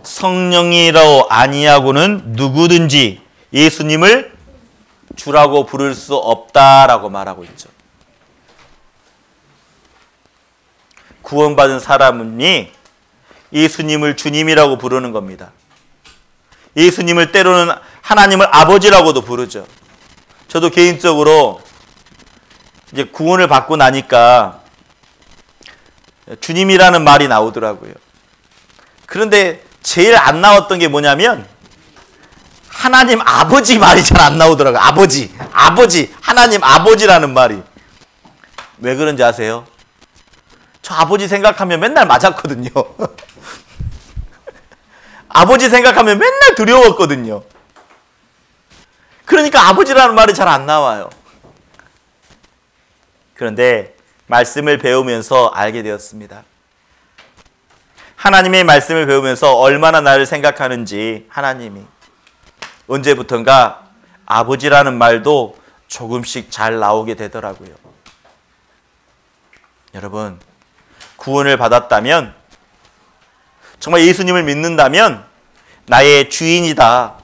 성령이라고 아니하고는 누구든지 예수님을 주라고 부를 수 없다라고 말하고 있죠. 구원받은 사람이 예수님을 주님이라고 부르는 겁니다. 예수님을 때로는 하나님을 아버지라고도 부르죠. 저도 개인적으로 이제 구원을 받고 나니까 주님이라는 말이 나오더라고요. 그런데 제일 안 나왔던 게 뭐냐면 하나님 아버지 말이 잘 안 나오더라고요. 아버지, 하나님 아버지라는 말이. 왜 그런지 아세요? 저 아버지 생각하면 맨날 맞았거든요. 아버지 생각하면 맨날 두려웠거든요. 그러니까 아버지라는 말이 잘 안 나와요. 그런데 말씀을 배우면서 알게 되었습니다. 하나님의 말씀을 배우면서 얼마나 나를 생각하는지 하나님이 언제부턴가 아버지라는 말도 조금씩 잘 나오게 되더라고요. 여러분, 구원을 받았다면, 정말 예수님을 믿는다면 나의 주인이다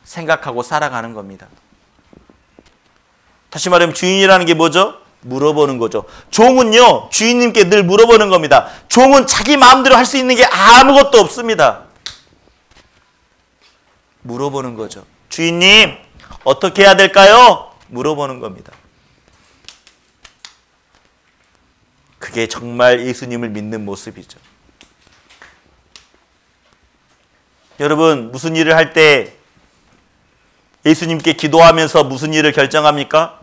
생각하고 살아가는 겁니다. 다시 말하면 주인이라는 게 뭐죠? 물어보는 거죠. 종은요, 주인님께 늘 물어보는 겁니다. 종은 자기 마음대로 할 수 있는 게 아무것도 없습니다. 물어보는 거죠. 주인님, 어떻게 해야 될까요? 물어보는 겁니다. 그게 정말 예수님을 믿는 모습이죠. 여러분, 무슨 일을 할 때 예수님께 기도하면서 무슨 일을 결정합니까?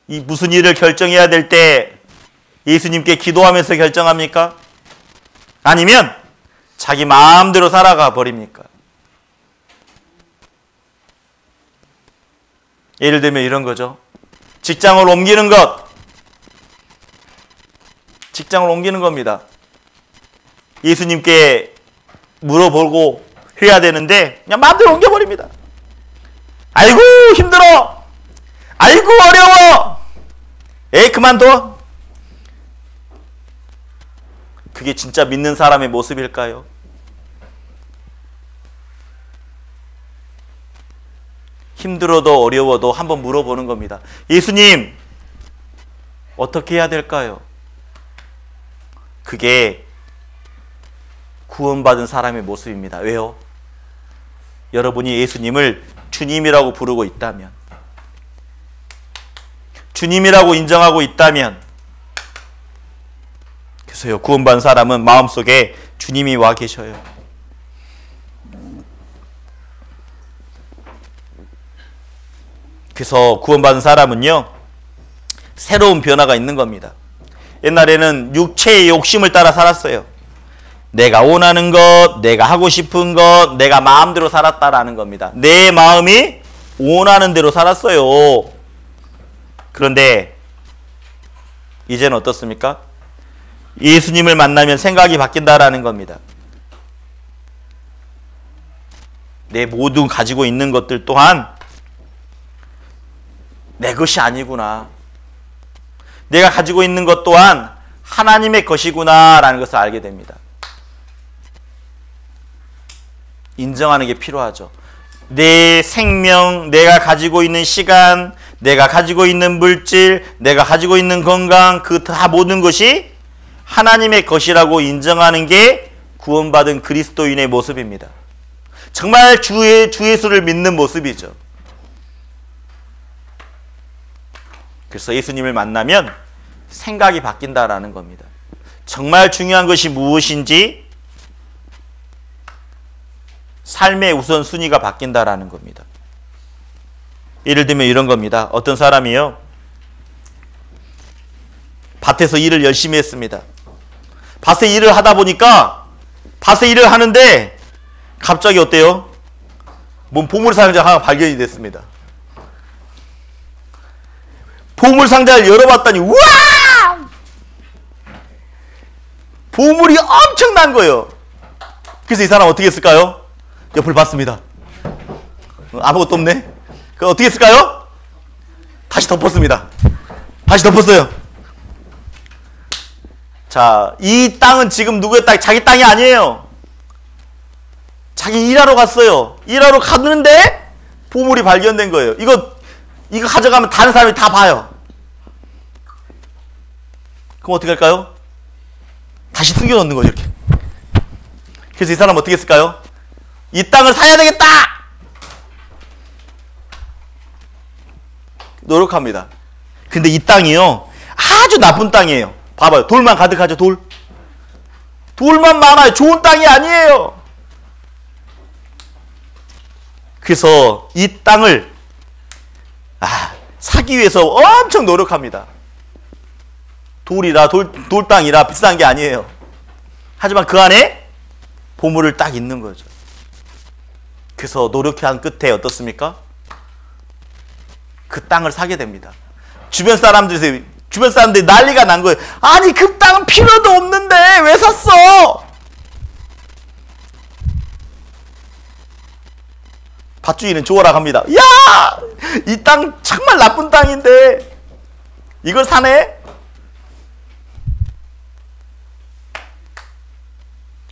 이 무슨 일을 결정해야 될 때 예수님께 기도하면서 결정합니까? 아니면 자기 마음대로 살아가 버립니까? 예를 들면 이런 거죠. 직장을 옮기는 것. 직장을 옮기는 겁니다. 예수님께 물어보고 해야 되는데 그냥 마음대로 옮겨버립니다. 아이고 힘들어. 아이고 어려워. 에이 그만둬. 그게 진짜 믿는 사람의 모습일까요? 힘들어도 어려워도 한번 물어보는 겁니다. 예수님, 어떻게 해야 될까요? 그게 구원받은 사람의 모습입니다. 왜요? 여러분이 예수님을 주님이라고 부르고 있다면, 주님이라고 인정하고 있다면, 그래서요, 구원받은 사람은 마음속에 주님이 와 계셔요. 그래서 구원받은 사람은요, 새로운 변화가 있는 겁니다. 옛날에는 육체의 욕심을 따라 살았어요. 내가 원하는 것, 내가 하고 싶은 것, 내가 마음대로 살았다라는 겁니다. 내 마음이 원하는 대로 살았어요. 그런데 이제는 어떻습니까? 예수님을 만나면 생각이 바뀐다라는 겁니다. 내 모든 가지고 있는 것들 또한 내 것이 아니구나. 내가 가지고 있는 것 또한 하나님의 것이구나라는 것을 알게 됩니다. 인정하는 게 필요하죠. 내 생명, 내가 가지고 있는 시간, 내가 가지고 있는 물질, 내가 가지고 있는 건강, 그 다 모든 것이 하나님의 것이라고 인정하는 게 구원받은 그리스도인의 모습입니다. 정말 주 예수를 믿는 모습이죠. 그래서 예수님을 만나면 생각이 바뀐다라는 겁니다. 정말 중요한 것이 무엇인지 삶의 우선순위가 바뀐다라는 겁니다. 예를 들면 이런 겁니다. 어떤 사람이요, 밭에서 일을 열심히 했습니다. 밭에 일을 하다 보니까 밭에 일을 하는데 갑자기 어때요? 보물상자 하나 발견이 됐습니다. 보물상자를 열어봤더니 우와! 보물이 엄청난 거예요. 그래서 이 사람 어떻게 했을까요? 옆을 봤습니다. 아무것도 없네. 그 어떻게 했을까요? 다시 덮었습니다. 다시 덮었어요. 자, 이 땅은 지금 누구의 땅? 자기 땅이 아니에요. 자기 일하러 갔어요. 일하러 갔는데 보물이 발견된 거예요. 이거 가져가면 다른 사람이 다 봐요. 그럼 어떻게 할까요? 다시 숨겨놓는 거죠, 이렇게. 그래서 이 사람 어떻게 했을까요? 이 땅을 사야 되겠다! 노력합니다. 근데 이 땅이요, 아주 나쁜 땅이에요. 봐봐요. 돌만 가득하죠, 돌. 돌만 많아요. 좋은 땅이 아니에요. 그래서 이 땅을 사기 위해서 엄청 노력합니다. 돌 땅이라 비싼 게 아니에요. 하지만 그 안에 보물을 딱 있는 거죠. 그래서 노력한 끝에 어떻습니까? 그 땅을 사게 됩니다. 주변 사람들이 난리가 난 거예요. 아니, 그 땅은 필요도 없는데 왜 샀어? 밭주인은 좋아라 합니다. 야! 이 땅 정말 나쁜 땅인데 이걸 사네?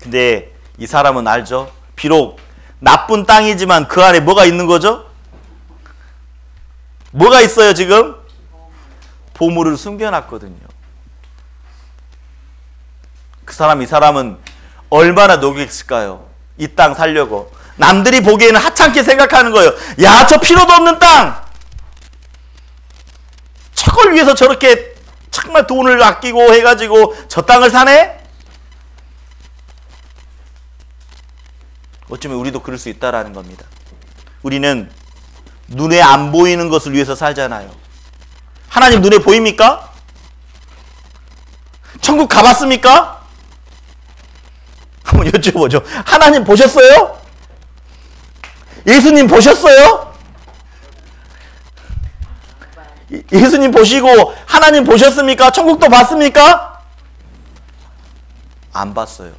근데 이 사람은 알죠? 비록 나쁜 땅이지만 그 안에 뭐가 있는 거죠? 뭐가 있어요, 지금? 보물을 숨겨놨거든요. 이 사람은 얼마나 노력했을까요? 이 땅 살려고. 남들이 보기에는 하찮게 생각하는 거예요. 야, 저 필요도 없는 땅! 저걸 위해서 저렇게 정말 돈을 아끼고 해가지고 저 땅을 사네? 어쩌면 우리도 그럴 수 있다라는 겁니다. 우리는 눈에 안 보이는 것을 위해서 살잖아요. 하나님 눈에 보입니까? 천국 가봤습니까? 한번 여쭤보죠. 하나님 보셨어요? 예수님 보셨어요? 예수님 보시고 하나님 보셨습니까? 천국도 봤습니까? 안 봤어요.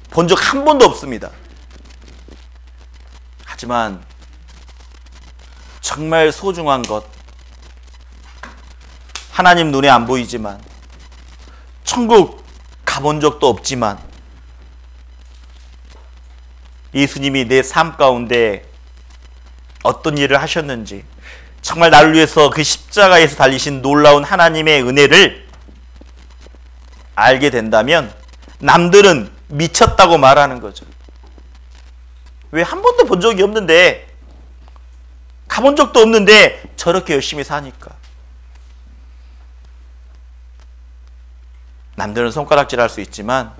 본 적 한 번도 없습니다. 하지만 정말 소중한 것, 하나님 눈에 안 보이지만, 천국 가본 적도 없지만, 예수님이 내 삶 가운데 어떤 일을 하셨는지, 정말 나를 위해서 그 십자가에서 달리신 놀라운 하나님의 은혜를 알게 된다면, 남들은 미쳤다고 말하는 거죠. 왜 한 번도 본 적이 없는데, 가본 적도 없는데 저렇게 열심히 사니까. 남들은 손가락질할 수 있지만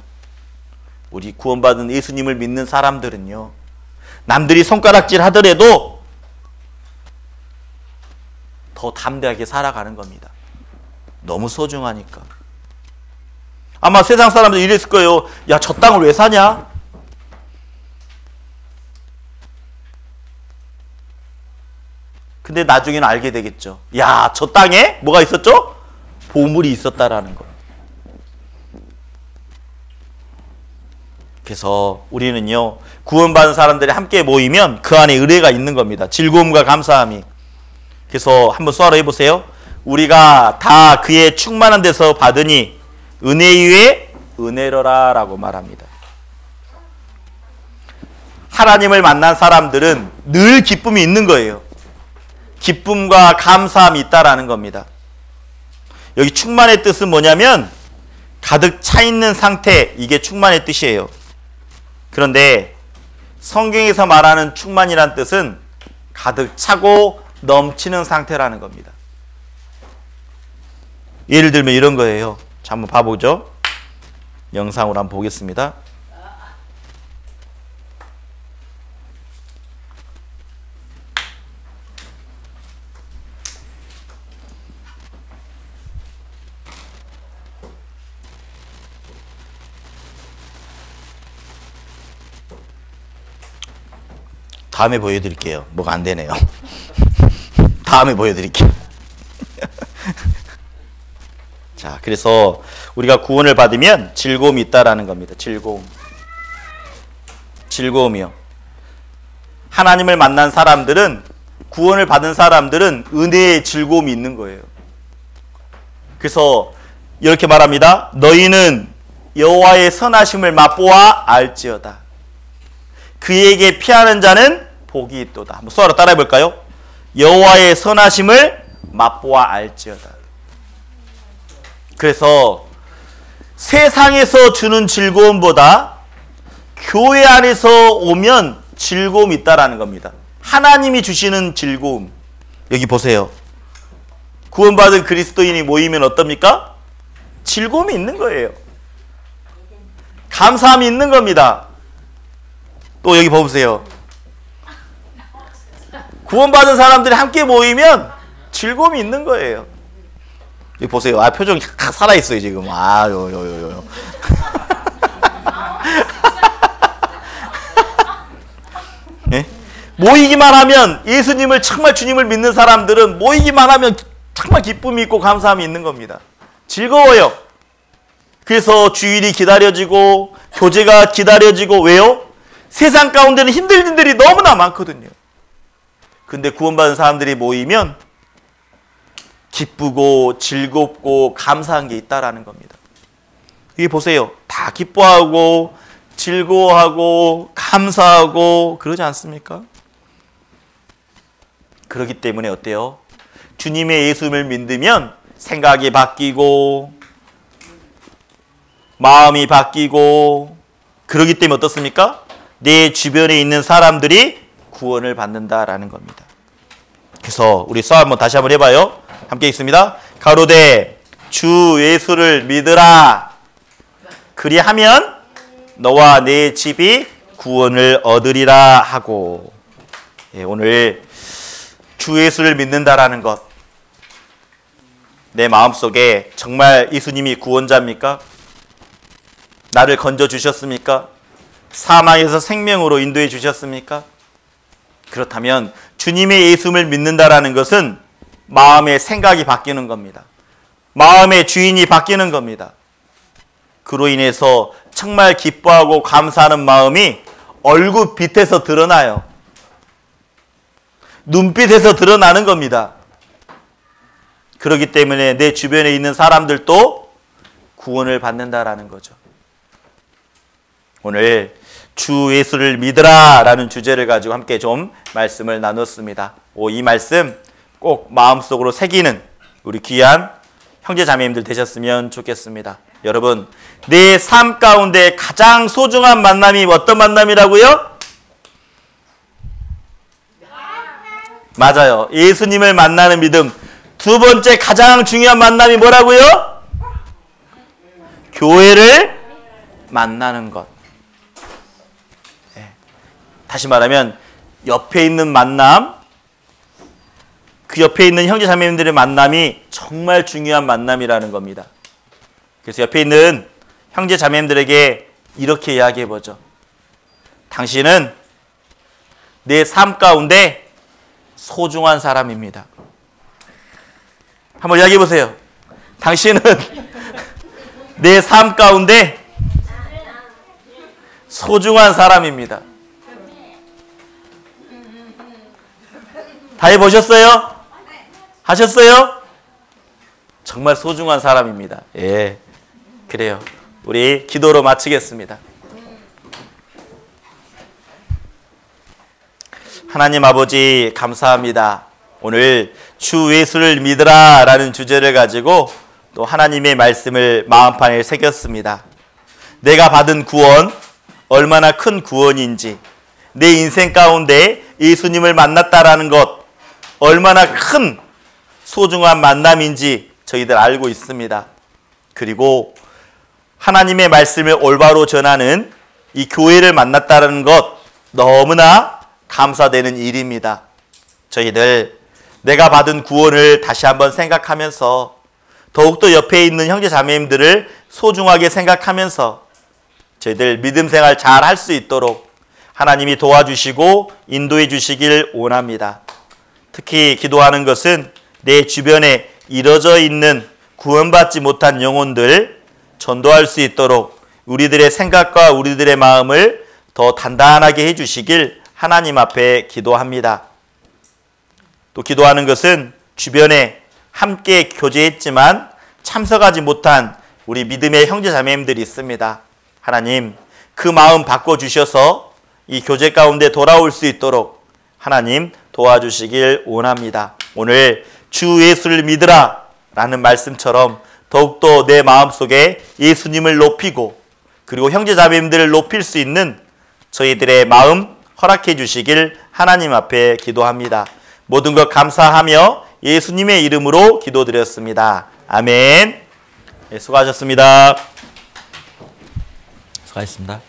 우리 구원받은 예수님을 믿는 사람들은요, 남들이 손가락질 하더라도 더 담대하게 살아가는 겁니다. 너무 소중하니까. 아마 세상 사람들 이랬을 거예요. 야, 저 땅을 왜 사냐? 근데 나중에는 알게 되겠죠. 야, 저 땅에 뭐가 있었죠? 보물이 있었다라는 거. 그래서 우리는요, 구원받은 사람들이 함께 모이면 그 안에 은혜가 있는 겁니다. 즐거움과 감사함이. 그래서 한번 쏘아로 해보세요. 우리가 다 그의 충만한 데서 받으니 은혜 위에 은혜로라 라고 말합니다. 하나님을 만난 사람들은 늘 기쁨이 있는 거예요. 기쁨과 감사함이 있다라는 겁니다. 여기 충만의 뜻은 뭐냐면 가득 차 있는 상태, 이게 충만의 뜻이에요. 그런데 성경에서 말하는 충만이란 뜻은 가득 차고 넘치는 상태라는 겁니다. 예를 들면 이런 거예요. 자, 한번 봐보죠. 영상으로 한번 보겠습니다. 다음에 보여드릴게요. 뭐가 안 되네요. 다음에 보여드릴게요. 자, 그래서 우리가 구원을 받으면 즐거움이 있다라는 겁니다. 즐거움이요. 하나님을 만난 사람들은, 구원을 받은 사람들은 은혜의 즐거움이 있는 거예요. 그래서 이렇게 말합니다. 너희는 여호와의 선하심을 맛보아 알지어다. 그에게 피하는 자는 복이 있도다. 한번 수화로 따라해 볼까요? 여호와의 선하심을 맛보아 알지어다. 그래서 세상에서 주는 즐거움보다 교회 안에서 오면 즐거움이 있다라는 겁니다. 하나님이 주시는 즐거움. 여기 보세요. 구원받은 그리스도인이 모이면 어떻습니까? 즐거움이 있는 거예요. 감사함이 있는 겁니다. 또 여기 보세요. 구원받은 사람들이 함께 모이면 즐거움이 있는 거예요. 여기 보세요. 아, 표정이 확 살아있어요, 지금. 아, 요. 예? 모이기만 하면, 예수님을 정말 주님을 믿는 사람들은 모이기만 하면 정말 기쁨이 있고 감사함이 있는 겁니다. 즐거워요. 그래서 주일이 기다려지고, 교제가 기다려지고, 왜요? 세상 가운데는 힘든 일들이 너무나 많거든요. 근데 구원받은 사람들이 모이면 기쁘고 즐겁고 감사한 게 있다라는 겁니다. 여기 보세요. 다 기뻐하고 즐거워하고 감사하고 그러지 않습니까? 그렇기 때문에 어때요? 주님의 예수님을 믿으면 생각이 바뀌고 마음이 바뀌고, 그러기 때문에 어떻습니까? 내 주변에 있는 사람들이 구원을 받는다라는 겁니다. 그래서 우리 써 한번 다시 한번 해봐요. 함께 있습니다. 가로되 주 예수를 믿으라. 그리하면 너와 내 집이 구원을 얻으리라 하고. 예, 오늘 주 예수를 믿는다라는 것, 내 마음속에 정말 예수님이 구원자입니까? 나를 건져주셨습니까? 사망에서 생명으로 인도해 주셨습니까? 그렇다면 주님의 예수를 믿는다라는 것은 마음의 생각이 바뀌는 겁니다. 마음의 주인이 바뀌는 겁니다. 그로 인해서 정말 기뻐하고 감사하는 마음이 얼굴빛에서 드러나요. 눈빛에서 드러나는 겁니다. 그렇기 때문에 내 주변에 있는 사람들도 구원을 받는다라는 거죠. 오늘 주 예수를 믿으라 라는 주제를 가지고 함께 좀 말씀을 나눴습니다. 이 말씀 꼭 마음속으로 새기는 우리 귀한 형제 자매님들 되셨으면 좋겠습니다. 여러분, 내 삶 가운데 가장 소중한 만남이 어떤 만남이라고요? 맞아요. 예수님을 만나는 믿음. 두 번째 가장 중요한 만남이 뭐라고요? 교회를 만나는 것. 다시 말하면 옆에 있는 만남, 그 옆에 있는 형제 자매님들의 만남이 정말 중요한 만남이라는 겁니다. 그래서 옆에 있는 형제 자매님들에게 이렇게 이야기해 보죠. 당신은 내 삶 가운데 소중한 사람입니다. 한번 이야기해 보세요. 당신은 내 삶 가운데 소중한 사람입니다. 다 해보셨어요? 하셨어요? 정말 소중한 사람입니다. 예, 그래요. 우리 기도로 마치겠습니다. 하나님 아버지 감사합니다. 오늘 주 예수를 믿으라 라는 주제를 가지고 또 하나님의 말씀을 마음판에 새겼습니다. 내가 받은 구원, 얼마나 큰 구원인지, 내 인생 가운데 예수님을 만났다라는 것, 얼마나 큰 소중한 만남인지 저희들 알고 있습니다. 그리고 하나님의 말씀을 올바로 전하는 이 교회를 만났다는 것 너무나 감사되는 일입니다. 저희들 내가 받은 구원을 다시 한번 생각하면서 더욱더 옆에 있는 형제 자매님들을 소중하게 생각하면서 저희들 믿음 생활 잘 할 수 있도록 하나님이 도와주시고 인도해 주시길 원합니다. 특히 기도하는 것은 내 주변에 이뤄져 있는 구원받지 못한 영혼들 전도할 수 있도록 우리들의 생각과 우리들의 마음을 더 단단하게 해주시길 하나님 앞에 기도합니다. 또 기도하는 것은 주변에 함께 교제했지만 참석하지 못한 우리 믿음의 형제 자매님들이 있습니다. 하나님, 그 마음 바꿔주셔서 이 교제 가운데 돌아올 수 있도록 하나님 도와주시길 원합니다. 오늘 주 예수를 믿으라 라는 말씀처럼 더욱더 내 마음속에 예수님을 높이고 그리고 형제 자매님들을 높일 수 있는 저희들의 마음 허락해 주시길 하나님 앞에 기도합니다. 모든 것 감사하며 예수님의 이름으로 기도드렸습니다. 아멘. 네, 수고하셨습니다. 수고하셨습니다.